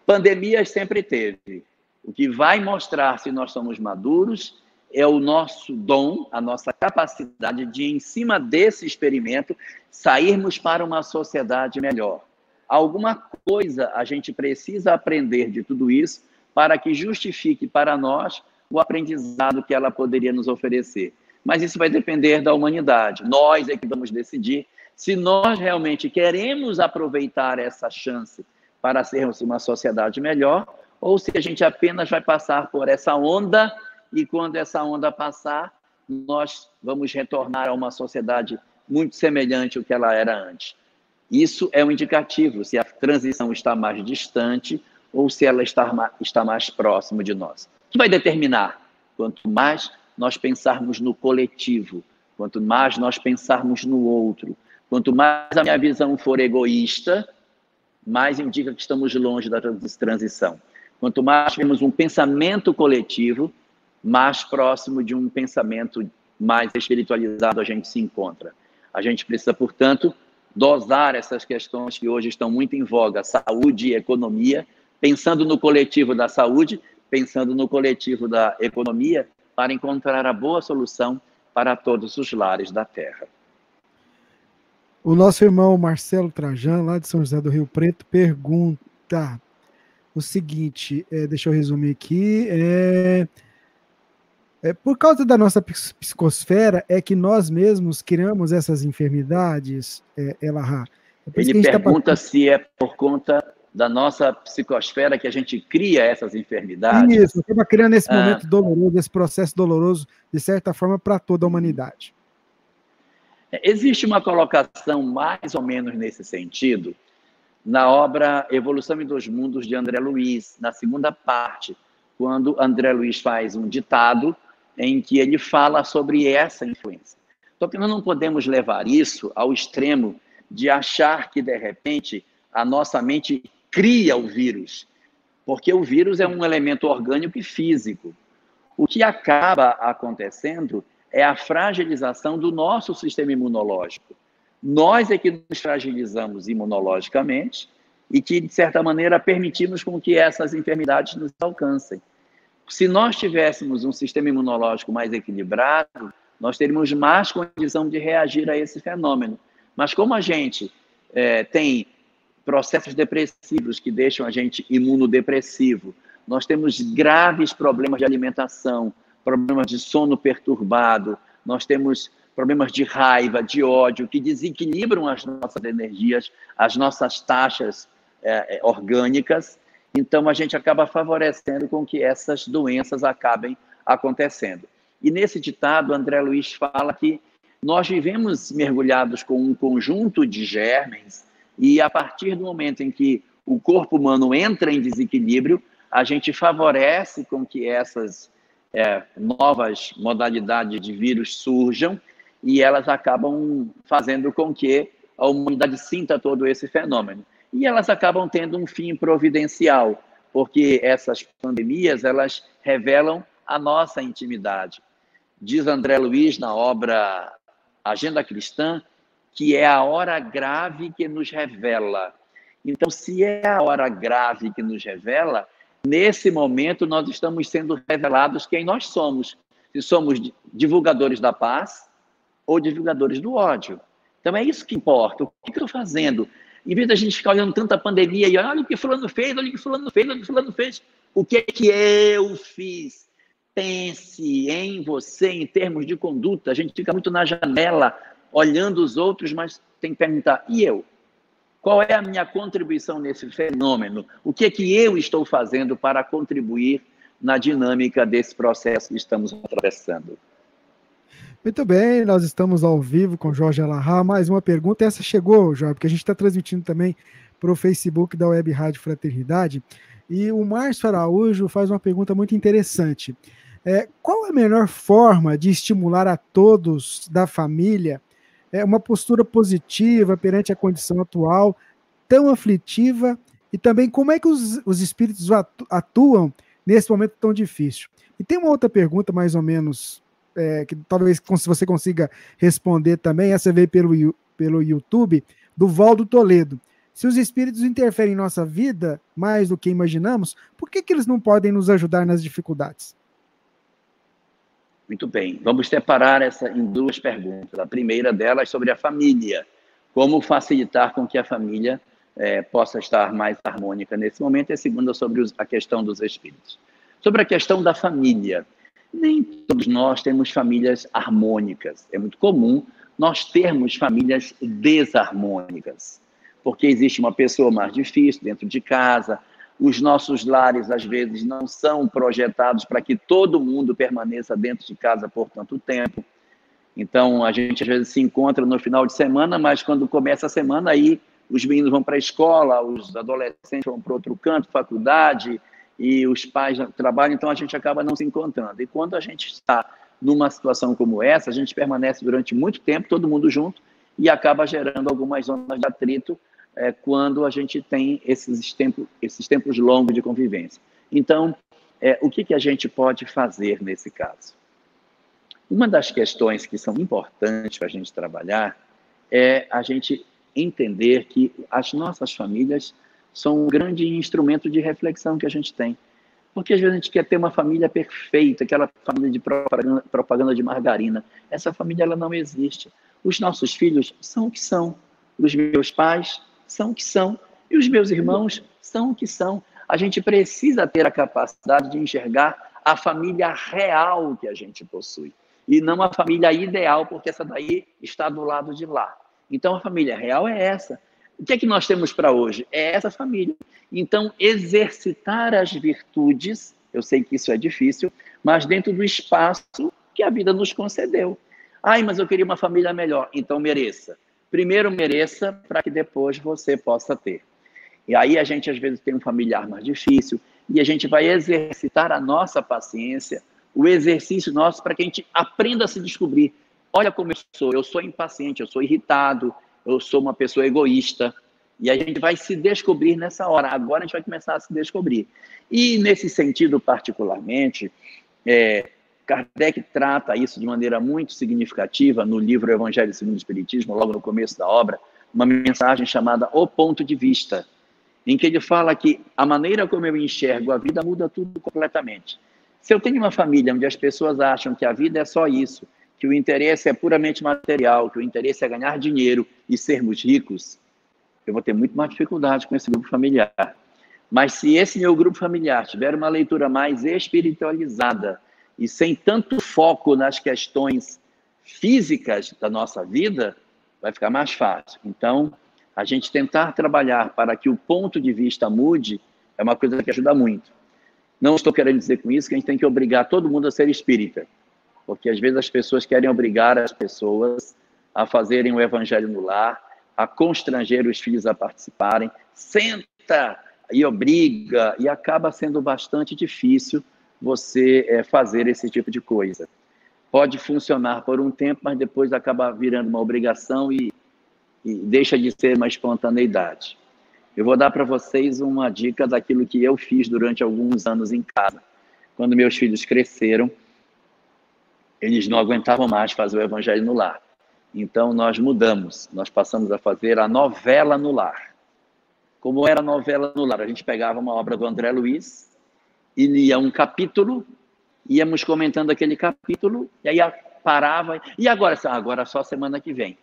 S2: Pandemias sempre teve. O que vai mostrar se nós somos maduros é o nosso dom, a nossa capacidade de, em cima desse experimento, sairmos para uma sociedade melhor. Alguma coisa a gente precisa aprender de tudo isso para que justifique para nós o aprendizado que ela poderia nos oferecer. Mas isso vai depender da humanidade. Nós é que vamos decidir se nós realmente queremos aproveitar essa chance para sermos uma sociedade melhor ou se a gente apenas vai passar por essa onda e quando essa onda passar, nós vamos retornar a uma sociedade muito semelhante ao que ela era antes. Isso é um indicativo se a transição está mais distante ou se ela está mais próximo de nós. O que vai determinar? Quanto mais nós pensarmos no coletivo, quanto mais nós pensarmos no outro, quanto mais a minha visão for egoísta, mais indica que estamos longe da transição. Quanto mais temos um pensamento coletivo, mais próximo de um pensamento mais espiritualizado a gente se encontra. A gente precisa, portanto, dosar essas questões que hoje estão muito em voga, saúde e economia, pensando no coletivo da saúde, pensando no coletivo da economia, para encontrar a boa solução para todos os lares da Terra.
S1: O nosso irmão Marcelo Trajano, lá de São José do Rio Preto, pergunta o seguinte, deixa eu resumir aqui, por causa da nossa psicosfera, é que nós mesmos criamos essas enfermidades, Elahá?
S2: Ele pergunta se é por conta da nossa psicosfera que a gente cria essas enfermidades.
S1: Isso, acaba criando esse momento doloroso, esse processo doloroso, de certa forma, para toda a humanidade.
S2: Existe uma colocação mais ou menos nesse sentido na obra Evolução dos Mundos de André Luiz, na segunda parte, quando André Luiz faz um ditado em que ele fala sobre essa influência. Só que nós não podemos levar isso ao extremo de achar que, de repente, a nossa mente cria o vírus, porque o vírus é um elemento orgânico e físico. O que acaba acontecendo é a fragilização do nosso sistema imunológico. Nós é que nos fragilizamos imunologicamente e que, de certa maneira, permitimos com que essas enfermidades nos alcancem. Se nós tivéssemos um sistema imunológico mais equilibrado, nós teríamos mais condição de reagir a esse fenômeno. Mas como a gente tem processos depressivos que deixam a gente imunodepressivo, nós temos graves problemas de alimentação, problemas de sono perturbado, nós temos problemas de raiva, de ódio, que desequilibram as nossas energias, as nossas taxas orgânicas. Então, a gente acaba favorecendo com que essas doenças acabem acontecendo. E nesse ditado, André Luiz fala que nós vivemos mergulhados com um conjunto de germens e, a partir do momento em que o corpo humano entra em desequilíbrio, a gente favorece com que essas novas modalidades de vírus surjam e elas acabam fazendo com que a humanidade sinta todo esse fenômeno. E elas acabam tendo um fim providencial, porque essas pandemias, elas revelam a nossa intimidade. Diz André Luiz na obra Agenda Cristã, que é a hora grave que nos revela. Então, se é a hora grave que nos revela, nesse momento nós estamos sendo revelados quem nós somos. Se somos divulgadores da paz ou divulgadores do ódio. Então, é isso que importa. O que eu estou fazendo? Em vez da gente ficar olhando tanta pandemia e olha o que fulano fez, olha o que fulano fez, olha o que fulano fez. O que é que eu fiz? Pense em você em termos de conduta. A gente fica muito na janela, olhando os outros, mas tem que perguntar, e eu? Qual é a minha contribuição nesse fenômeno? O que é que eu estou fazendo para contribuir na dinâmica desse processo que estamos atravessando?
S1: Muito bem, nós estamos ao vivo com Jorge Elahá. Mais uma pergunta, essa chegou, Jorge, porque a gente está transmitindo também para o Facebook da Web Rádio Fraternidade. E o Márcio Araújo faz uma pergunta muito interessante. Qual a melhor forma de estimular a todos da família uma postura positiva perante a condição atual, tão aflitiva, e também como é que os espíritos atuam nesse momento tão difícil? E tem uma outra pergunta, mais ou menos, que talvez você consiga responder também, essa veio pelo YouTube, do Valdo Toledo. Se os espíritos interferem em nossa vida mais do que imaginamos, por que eles não podem nos ajudar nas dificuldades?
S2: Muito bem, vamos separar essa em duas perguntas. A primeira delas sobre a família. Como facilitar com que a família possa estar mais harmônica nesse momento. E a segunda sobre a questão dos espíritos. Sobre a questão da família. Nem todos nós temos famílias harmônicas. É muito comum nós termos famílias desarmônicas. Porque existe uma pessoa mais difícil dentro de casa. Os nossos lares, às vezes, não são projetados para que todo mundo permaneça dentro de casa por tanto tempo. Então, a gente, às vezes, se encontra no final de semana, mas quando começa a semana, aí os meninos vão para a escola, os adolescentes vão para outro canto, faculdade, e os pais trabalham, então a gente acaba não se encontrando. E quando a gente está numa situação como essa, a gente permanece durante muito tempo, todo mundo junto, e acaba gerando algumas zonas de atrito, quando a gente tem esses tempos longos de convivência. Então, o que a gente pode fazer nesse caso? Uma das questões que são importantes para a gente trabalhar é a gente entender que as nossas famílias são um grande instrumento de reflexão que a gente tem. Porque às vezes a gente quer ter uma família perfeita, aquela família de propaganda de margarina. Essa família ela não existe. Os nossos filhos são o que são. Os meus pais são o que são. E os meus irmãos são o que são. A gente precisa ter a capacidade de enxergar a família real que a gente possui. E não a família ideal, porque essa daí está do lado de lá. Então, a família real é essa. O que é que nós temos para hoje? É essa família. Então, exercitar as virtudes, eu sei que isso é difícil, mas dentro do espaço que a vida nos concedeu. Ai, mas eu queria uma família melhor. Então, mereça. Primeiro, mereça para que depois você possa ter. E aí a gente, às vezes, tem um familiar mais difícil e a gente vai exercitar a nossa paciência, o exercício nosso para que a gente aprenda a se descobrir. Olha como eu sou impaciente, eu sou irritado, eu sou uma pessoa egoísta. E a gente vai se descobrir nessa hora. Agora a gente vai começar a se descobrir. E nesse sentido, particularmente, Kardec trata isso de maneira muito significativa no livro Evangelho segundo o Espiritismo, logo no começo da obra, uma mensagem chamada O Ponto de Vista, em que ele fala que a maneira como eu enxergo a vida muda tudo completamente. Se eu tenho uma família onde as pessoas acham que a vida é só isso, que o interesse é puramente material, que o interesse é ganhar dinheiro e sermos ricos, eu vou ter muito mais dificuldade com esse grupo familiar. Mas se esse meu grupo familiar tiver uma leitura mais espiritualizada e sem tanto foco nas questões físicas da nossa vida, vai ficar mais fácil. Então, a gente tentar trabalhar para que o ponto de vista mude é uma coisa que ajuda muito. Não estou querendo dizer com isso que a gente tem que obrigar todo mundo a ser espírita, porque às vezes as pessoas querem obrigar as pessoas a fazerem o evangelho no lar, a constranger os filhos a participarem, senta e obriga, e acaba sendo bastante difícil você fazer esse tipo de coisa. Pode funcionar por um tempo, mas depois acaba virando uma obrigação e deixa de ser uma espontaneidade. Eu vou dar para vocês uma dica daquilo que eu fiz durante alguns anos em casa. Quando meus filhos cresceram, eles não aguentavam mais fazer o evangelho no lar. Então, nós mudamos, nós passamos a fazer a novela no lar. Como era a novela no lar? A gente pegava uma obra do André Luiz, e lia um capítulo, íamos comentando aquele capítulo, e aí parava, e agora? Agora só semana que vem.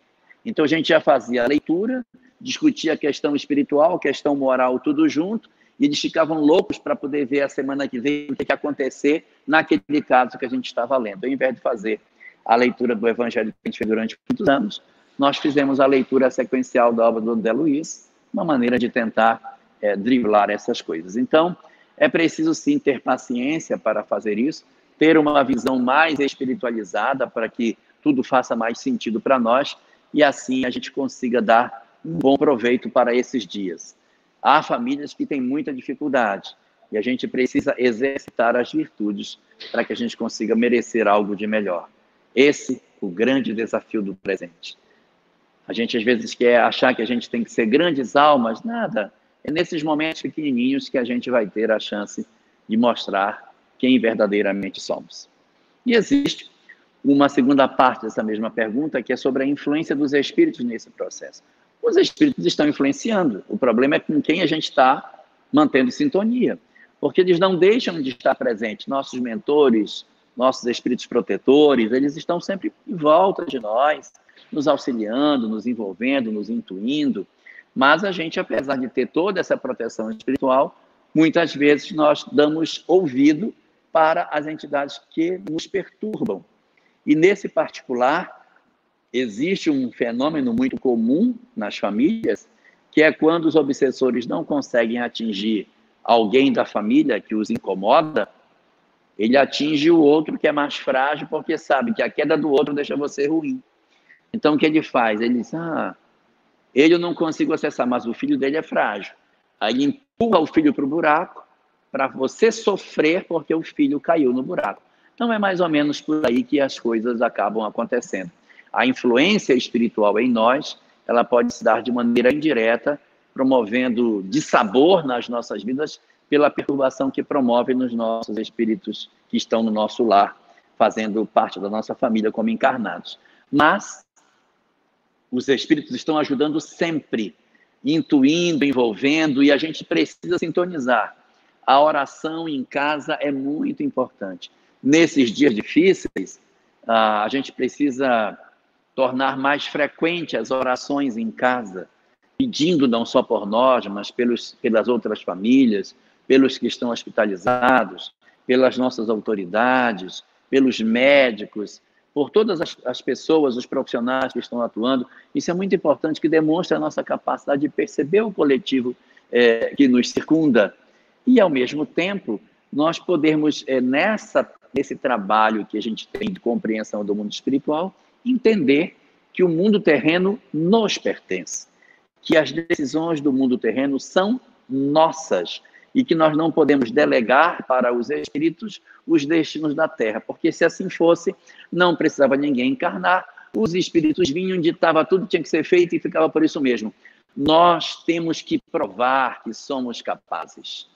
S2: Então, a gente já fazia a leitura, discutia a questão espiritual, a questão moral, tudo junto, e eles ficavam loucos para poder ver a semana que vem o que ia acontecer naquele caso que a gente estava lendo. Ao invés de fazer a leitura do Evangelho que a gente fez durante muitos anos, nós fizemos a leitura sequencial da obra do André Luiz, uma maneira de tentar driblar essas coisas. Então, é preciso sim ter paciência para fazer isso, ter uma visão mais espiritualizada para que tudo faça mais sentido para nós e assim a gente consiga dar um bom proveito para esses dias. Há famílias que têm muita dificuldade e a gente precisa exercitar as virtudes para que a gente consiga merecer algo de melhor. Esse é o grande desafio do presente. A gente às vezes quer achar que a gente tem que ser grandes almas, nada. É nesses momentos pequenininhos que a gente vai ter a chance de mostrar quem verdadeiramente somos. E existe uma segunda parte dessa mesma pergunta, que é sobre a influência dos espíritos nesse processo. Os espíritos estão influenciando. O problema é com quem a gente está mantendo sintonia, porque eles não deixam de estar presentes. Nossos mentores, nossos espíritos protetores, eles estão sempre em volta de nós, nos auxiliando, nos envolvendo, nos intuindo. Mas a gente, apesar de ter toda essa proteção espiritual, muitas vezes nós damos ouvido para as entidades que nos perturbam. E nesse particular, existe um fenômeno muito comum nas famílias, que é quando os obsessores não conseguem atingir alguém da família que os incomoda, ele atinge o outro que é mais frágil, porque sabe que a queda do outro deixa você ruim. Então, o que ele faz? Ele diz, ele eu não consigo acessar, mas o filho dele é frágil. Aí ele empurra o filho para o buraco, para você sofrer porque o filho caiu no buraco. Então, é mais ou menos por aí que as coisas acabam acontecendo. A influência espiritual em nós, ela pode se dar de maneira indireta, promovendo dissabor nas nossas vidas, pela perturbação que promove nos nossos espíritos que estão no nosso lar, fazendo parte da nossa família como encarnados. Mas os espíritos estão ajudando sempre, intuindo, envolvendo, e a gente precisa sintonizar. a oração em casa é muito importante. Nesses dias difíceis, a gente precisa tornar mais frequente as orações em casa, pedindo não só por nós, mas pelas outras famílias, pelos que estão hospitalizados, pelas nossas autoridades, pelos médicos, por todas as pessoas, os profissionais que estão atuando. Isso é muito importante, que demonstra a nossa capacidade de perceber o coletivo que nos circunda. E, ao mesmo tempo, nós podermos, nesse trabalho que a gente tem de compreensão do mundo espiritual, entender que o mundo terreno nos pertence, que as decisões do mundo terreno são nossas e que nós não podemos delegar para os espíritos os destinos da Terra, porque se assim fosse, não precisava ninguém encarnar, os espíritos vinham, ditava tudo, tinha que ser feito e ficava por isso mesmo. Nós temos que provar que somos capazes.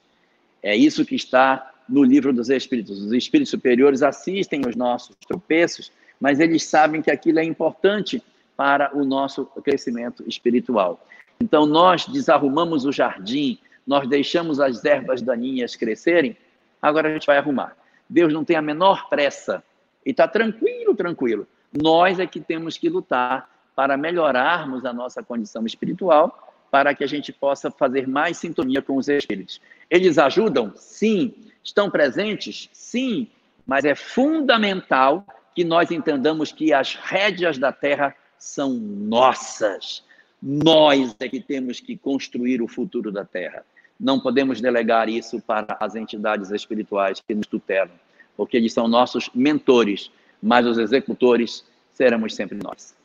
S2: É isso que está no livro dos Espíritos. Os espíritos superiores assistem os nossos tropeços, mas eles sabem que aquilo é importante para o nosso crescimento espiritual. Então, nós desarrumamos o jardim, nós deixamos as ervas daninhas crescerem, agora a gente vai arrumar. Deus não tem a menor pressa e está tranquilo, tranquilo. Nós é que temos que lutar para melhorarmos a nossa condição espiritual, para que a gente possa fazer mais sintonia com os espíritos. Eles ajudam? Sim. Estão presentes? Sim. Mas é fundamental que nós entendamos que as rédeas da Terra são nossas. Nós é que temos que construir o futuro da Terra. Não podemos delegar isso para as entidades espirituais que nos tutelam, porque eles são nossos mentores, mas os executores seremos sempre nós.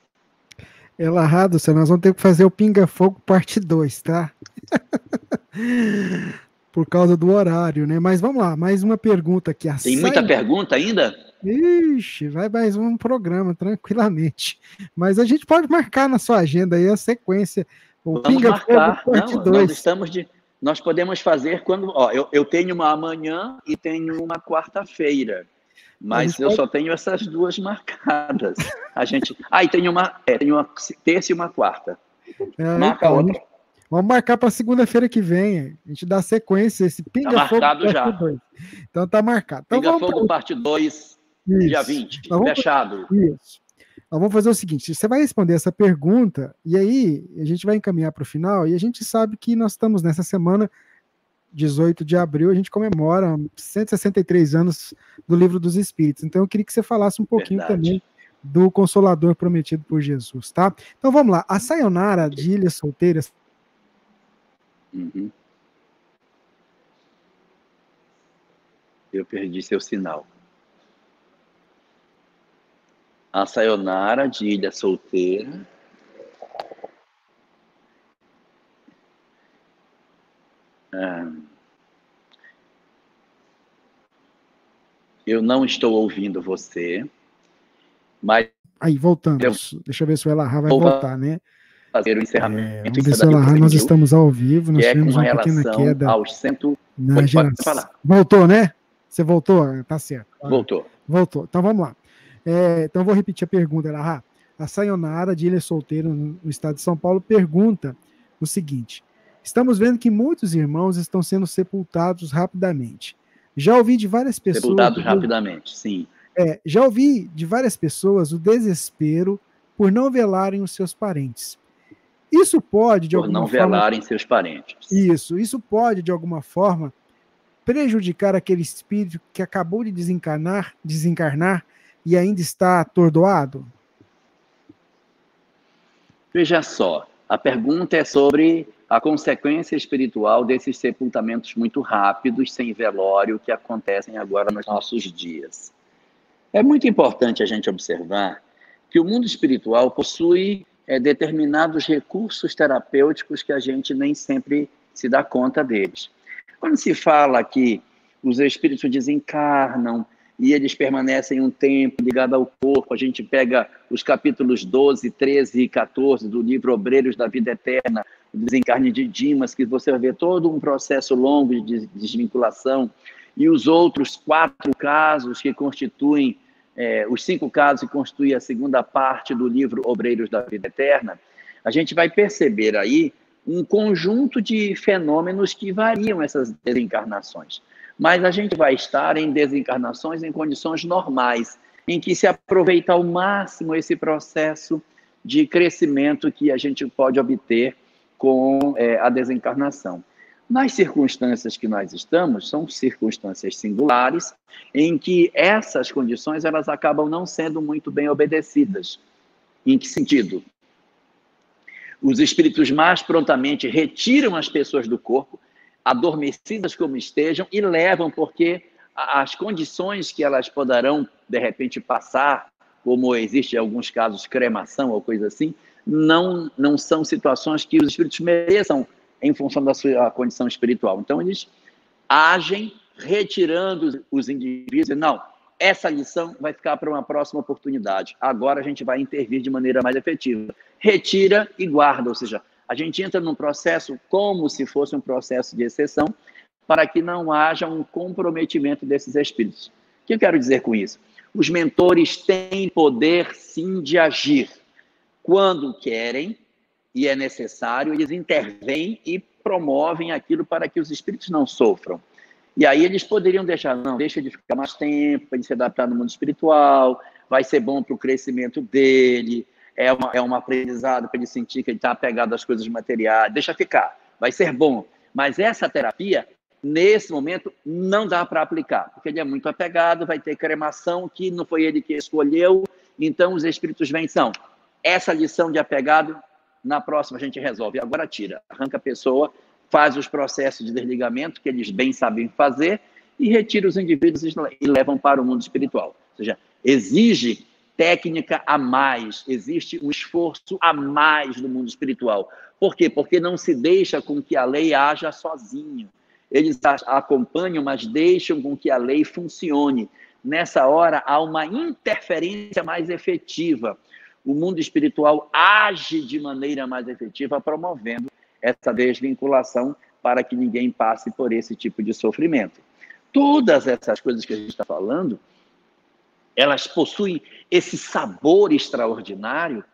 S1: Elarrado, nós vamos ter que fazer o Pinga Fogo parte 2, tá? Por causa do horário, né? Mas vamos lá, mais uma pergunta aqui.
S2: Tem muita pergunta ainda?
S1: Ixi, vai mais um programa, tranquilamente. Mas a gente pode marcar na sua agenda aí a sequência.
S2: O Vamos Pinga marcar. Fogo parte 2. Nós podemos fazer quando... eu tenho uma amanhã e tenho uma quarta-feira. Mas eu só tenho essas duas marcadas. A gente... e tem uma terça e uma quarta. Marca então, outra.
S1: Vamos marcar para segunda-feira que vem. A gente dá sequência. Esse Pinga Fogo
S2: parte já.
S1: 2. Então tá marcado. Então,
S2: Pinga Fogo parte 2, dia 20. Fechado.
S1: Isso. Então, vamos fazer o seguinte. Você vai responder essa pergunta e aí a gente vai encaminhar para o final. E a gente sabe que nós estamos nessa semana... 18 de abril, a gente comemora 163 anos do Livro dos Espíritos. Então, eu queria que você falasse um pouquinho também do Consolador prometido por Jesus, tá? Então, vamos lá. A Sayonara de Ilhas Solteiras.
S2: Eu perdi seu sinal. A Sayonara de Ilha Solteira. Eu não estou ouvindo você, mas...
S1: Aí, voltamos. Deixa eu ver se o Elarra vai voltar, né?
S2: Fazer o encerramento.
S1: Vamos ver se o Elarra, nós estamos ao vivo, nós tivemos uma pequena queda
S2: aos
S1: na geração. Voltou, né? Você voltou? Tá certo.
S2: Voltou.
S1: Então, vamos lá. Então, eu vou repetir a pergunta, Elarra. A Sayonara, de Ilha Solteira, no estado de São Paulo, pergunta o seguinte... Estamos vendo que muitos irmãos estão sendo sepultados rapidamente. Já ouvi de várias pessoas...
S2: Sepultados rapidamente, sim.
S1: Já ouvi de várias pessoas o desespero por não velarem os seus parentes. Isso pode, de alguma forma...
S2: Por não velarem seus parentes.
S1: Isso pode, de alguma forma, prejudicar aquele espírito que acabou de desencarnar e ainda está atordoado?
S2: Veja só, a pergunta é sobre... a consequência espiritual desses sepultamentos muito rápidos, sem velório, que acontecem agora nos nossos dias. É muito importante a gente observar que o mundo espiritual possui determinados recursos terapêuticos que a gente nem sempre se dá conta deles. Quando se fala que os espíritos desencarnam e eles permanecem um tempo ligados ao corpo, a gente pega os capítulos 12, 13 e 14 do livro Obreiros da Vida Eterna, o desencarne de Dimas, que você vai ver todo um processo longo de desvinculação, e os outros 4 casos que constituem, os 5 casos que constituem a segunda parte do livro Obreiros da Vida Eterna, a gente vai perceber aí um conjunto de fenômenos que variam essas desencarnações. Mas a gente vai estar em desencarnações em condições normais, em que se aproveita ao máximo esse processo de crescimento que a gente pode obter com a desencarnação. Nas circunstâncias que nós estamos, são circunstâncias singulares, em que essas condições elas acabam não sendo muito bem obedecidas. Em que sentido? Os espíritos mais prontamente retiram as pessoas do corpo, adormecidas como estejam, e levam, porque as condições que elas poderão, de repente, passar, como existe em alguns casos cremação ou coisa assim, não são situações que os espíritos mereçam em função da sua condição espiritual. Então, eles agem retirando os indivíduos e não, essa lição vai ficar para uma próxima oportunidade. Agora a gente vai intervir de maneira mais efetiva. Retira e guarda, ou seja, a gente entra num processo como se fosse um processo de exceção, para que não haja um comprometimento desses espíritos. O que eu quero dizer com isso? Os mentores têm poder, sim, de agir. Quando querem e é necessário, eles intervêm e promovem aquilo para que os espíritos não sofram. E aí eles poderiam deixar, não, deixa ele ficar mais tempo, para ele se adaptar no mundo espiritual, vai ser bom para o crescimento dele, é um aprendizado para ele sentir que ele está apegado às coisas materiais, deixa ficar, vai ser bom. Mas essa terapia, nesse momento, não dá para aplicar, porque ele é muito apegado, vai ter cremação que não foi ele que escolheu, então os espíritos vêm, são, essa lição de apegado, na próxima a gente resolve, agora tira, arranca a pessoa, faz os processos de desligamento, que eles bem sabem fazer, e retira os indivíduos e levam para o mundo espiritual. Ou seja, exige técnica a mais, existe um esforço a mais no mundo espiritual. Por quê? Porque não se deixa com que a lei haja sozinho. Eles acompanham, mas deixam com que a lei funcione. Nessa hora, há uma interferência mais efetiva. O mundo espiritual age de maneira mais efetiva, promovendo essa desvinculação para que ninguém passe por esse tipo de sofrimento. Todas essas coisas que a gente está falando, elas possuem esse sabor extraordinário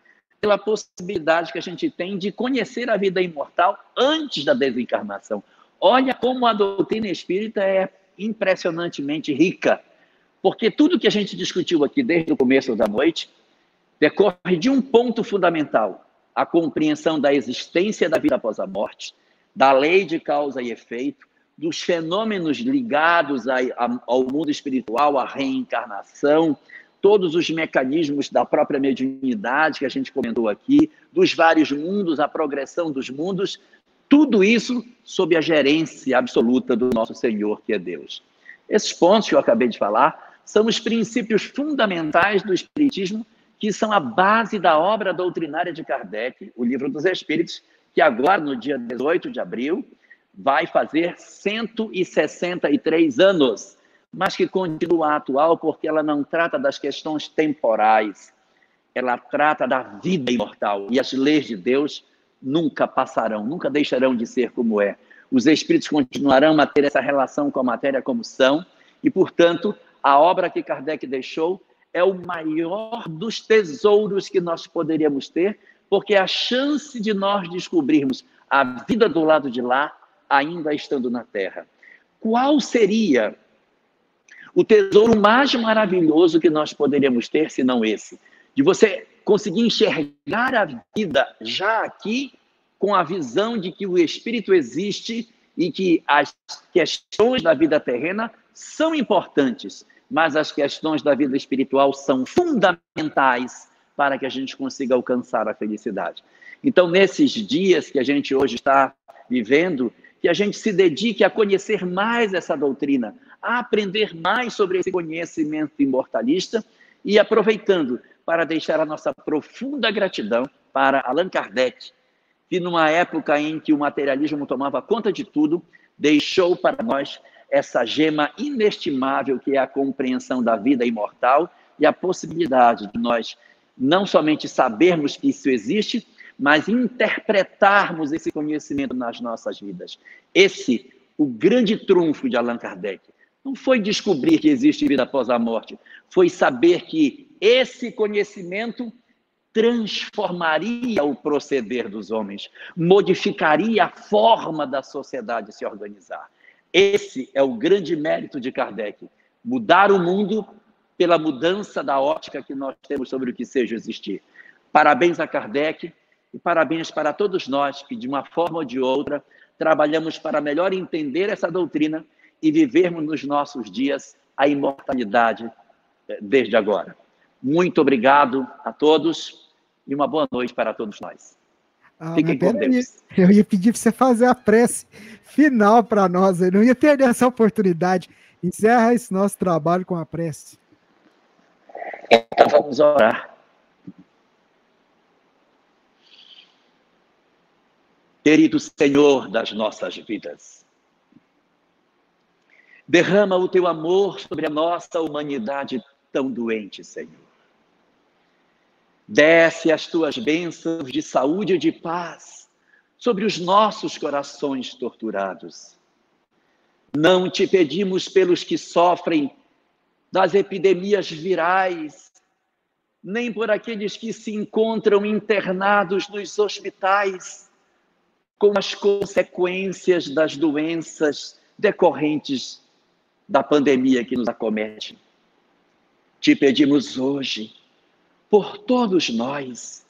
S2: pela possibilidade que a gente tem de conhecer a vida imortal antes da desencarnação. Olha como a doutrina espírita é impressionantemente rica, porque tudo que a gente discutiu aqui desde o começo da noite decorre de um ponto fundamental: a compreensão da existência da vida após a morte, da lei de causa e efeito, dos fenômenos ligados ao mundo espiritual, à reencarnação, todos os mecanismos da própria mediunidade que a gente comentou aqui, dos vários mundos, a progressão dos mundos, tudo isso sob a gerência absoluta do nosso Senhor, que é Deus. Esses pontos que eu acabei de falar são os princípios fundamentais do Espiritismo, que são a base da obra doutrinária de Kardec, o Livro dos Espíritos, que agora, no dia 18 de abril, vai fazer 163 anos, mas que continua atual porque ela não trata das questões temporais, ela trata da vida imortal, e as leis de Deus nunca passarão, nunca deixarão de ser como é. Os espíritos continuarão a ter essa relação com a matéria como são, e, portanto, a obra que Kardec deixou é o maior dos tesouros que nós poderíamos ter, porque a chance de nós descobrirmos a vida do lado de lá, ainda estando na Terra. Qual seria o tesouro mais maravilhoso que nós poderíamos ter, se não esse? De você conseguir enxergar a vida já aqui, com a visão de que o Espírito existe e que as questões da vida terrena são importantes, mas as questões da vida espiritual são fundamentais para que a gente consiga alcançar a felicidade. Então, nesses dias que a gente hoje está vivendo, que a gente se dedique a conhecer mais essa doutrina, a aprender mais sobre esse conhecimento imortalista e aproveitando para deixar a nossa profunda gratidão para Allan Kardec, que numa época em que o materialismo tomava conta de tudo, deixou para nós essa gema inestimável que é a compreensão da vida imortal e a possibilidade de nós não somente sabermos que isso existe, mas interpretarmos esse conhecimento nas nossas vidas. Esse, o grande trunfo de Allan Kardec, não foi descobrir que existe vida após a morte, foi saber que esse conhecimento transformaria o proceder dos homens, modificaria a forma da sociedade se organizar. Esse é o grande mérito de Kardec, mudar o mundo pela mudança da ótica que nós temos sobre o que seja existir. Parabéns a Kardec e parabéns para todos nós que, de uma forma ou de outra, trabalhamos para melhor entender essa doutrina e vivermos nos nossos dias a imortalidade desde agora. Muito obrigado a todos e uma boa noite para todos nós. Fiquem com Deus.
S1: Eu ia pedir para você fazer a prece final para nós, eu não ia perder essa oportunidade. Encerra esse nosso trabalho com a prece.
S2: Então vamos orar. Querido Senhor das nossas vidas, derrama o teu amor sobre a nossa humanidade tão doente, Senhor. Desce as tuas bênçãos de saúde e de paz sobre os nossos corações torturados. Não te pedimos pelos que sofrem das epidemias virais, nem por aqueles que se encontram internados nos hospitais, com as consequências das doenças decorrentes da pandemia que nos acomete. Te pedimos hoje, por todos nós,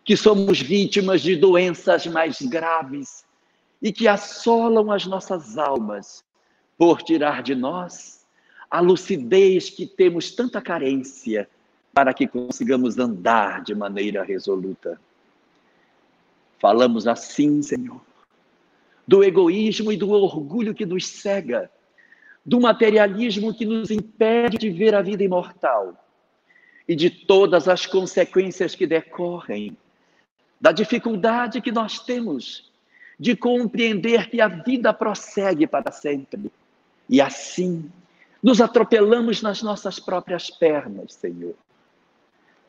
S2: que somos vítimas de doenças mais graves e que assolam as nossas almas, por tirar de nós a lucidez que temos tanta carência para que consigamos andar de maneira resoluta. Falamos assim, Senhor, do egoísmo e do orgulho que nos cega, do materialismo que nos impede de ver a vida imortal e de todas as consequências que decorrem da dificuldade que nós temos de compreender que a vida prossegue para sempre. E assim, nos atropelamos nas nossas próprias pernas, Senhor.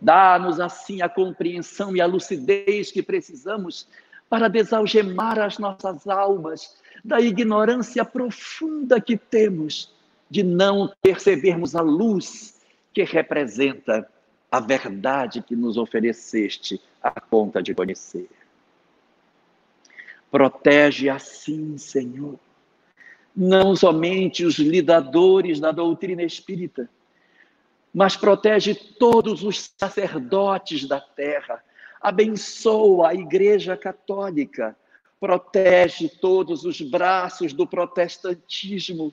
S2: Dá-nos assim a compreensão e a lucidez que precisamos para desalgemar as nossas almas da ignorância profunda que temos de não percebermos a luz que representa a verdade que nos ofereceste a conta de conhecer. Protege assim, Senhor, não somente os lidadores da doutrina espírita, mas protege todos os sacerdotes da terra, abençoa a Igreja Católica, protege todos os braços do protestantismo,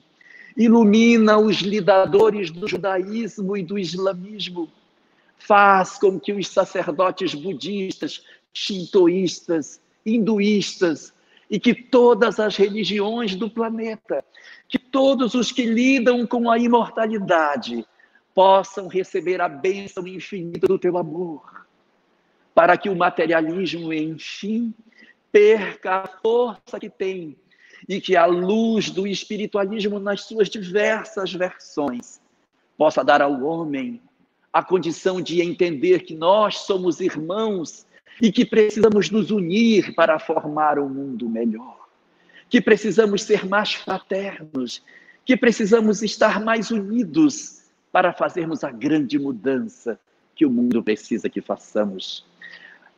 S2: ilumina os lidadores do judaísmo e do islamismo, faz com que os sacerdotes budistas, shintoístas, hinduístas e que todas as religiões do planeta, que todos os que lidam com a imortalidade possam receber a bênção infinita do teu amor, para que o materialismo, enfim, perca a força que tem e que a luz do espiritualismo nas suas diversas versões possa dar ao homem a condição de entender que nós somos irmãos e que precisamos nos unir para formar um mundo melhor, que precisamos ser mais fraternos, que precisamos estar mais unidos para fazermos a grande mudança que o mundo precisa que façamos.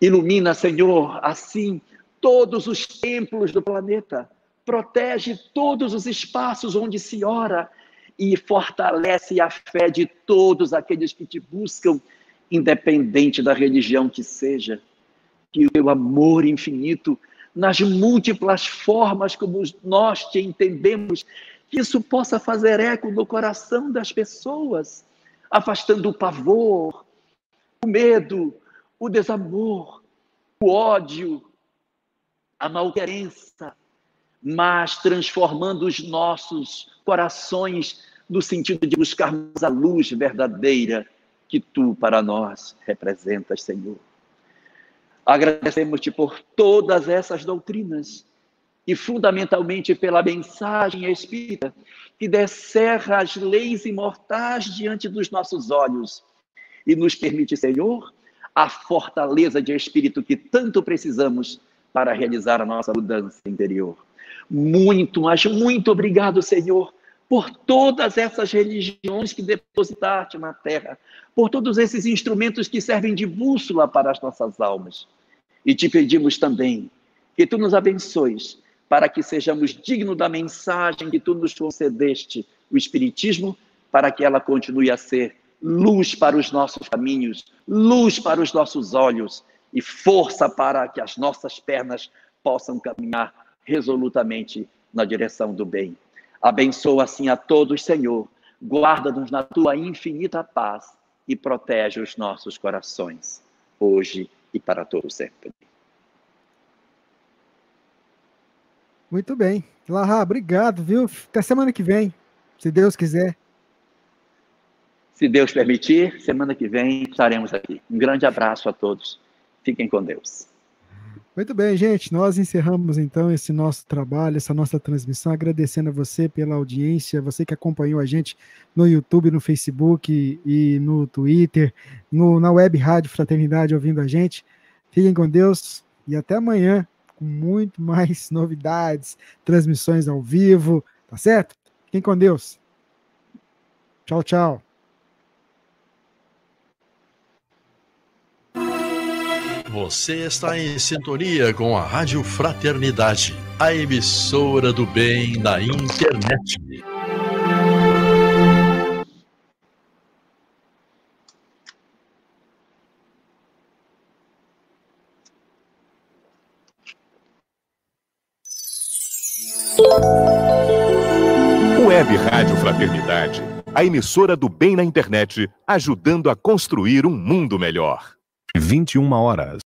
S2: Ilumina, Senhor, assim, todos os templos do planeta, protege todos os espaços onde se ora e fortalece a fé de todos aqueles que te buscam, independente da religião que seja. Que o teu amor infinito, nas múltiplas formas como nós te entendemos, que isso possa fazer eco no coração das pessoas, afastando o pavor, o medo, o desamor, o ódio, a malquerença, mas transformando os nossos corações no sentido de buscarmos a luz verdadeira que tu para nós representas, Senhor. Agradecemos-te por todas essas doutrinas e fundamentalmente pela mensagem espírita que descerra as leis imortais diante dos nossos olhos e nos permite, Senhor, a fortaleza de espírito que tanto precisamos para realizar a nossa mudança interior. Muito, mas muito obrigado, Senhor, por todas essas religiões que depositaste na terra, por todos esses instrumentos que servem de bússola para as nossas almas. E te pedimos também que tu nos abençoes para que sejamos dignos da mensagem que tu nos concedeste, o Espiritismo, para que ela continue a ser luz para os nossos caminhos, luz para os nossos olhos e força para que as nossas pernas possam caminhar resolutamente na direção do bem. Abençoa assim a todos, Senhor, guarda-nos na tua infinita paz e protege os nossos corações, hoje e para todo sempre.
S1: Muito bem. Lahá, obrigado, viu? Até semana que vem, se Deus quiser.
S2: Se Deus permitir, semana que vem estaremos aqui. Um grande abraço a todos. Fiquem com Deus.
S1: Muito bem, gente. Nós encerramos então esse nosso trabalho, essa nossa transmissão, agradecendo a você pela audiência, você que acompanhou a gente no YouTube, no Facebook e no Twitter, na Web Rádio Fraternidade ouvindo a gente. Fiquem com Deus e até amanhã com muito mais novidades, transmissões ao vivo, tá certo? Fiquem com Deus. Tchau, tchau.
S3: Você está em sintonia com a Rádio Fraternidade, a emissora do bem na internet.
S4: Web Rádio Fraternidade, a emissora do bem na internet, ajudando a construir um mundo melhor.
S5: 21 horas.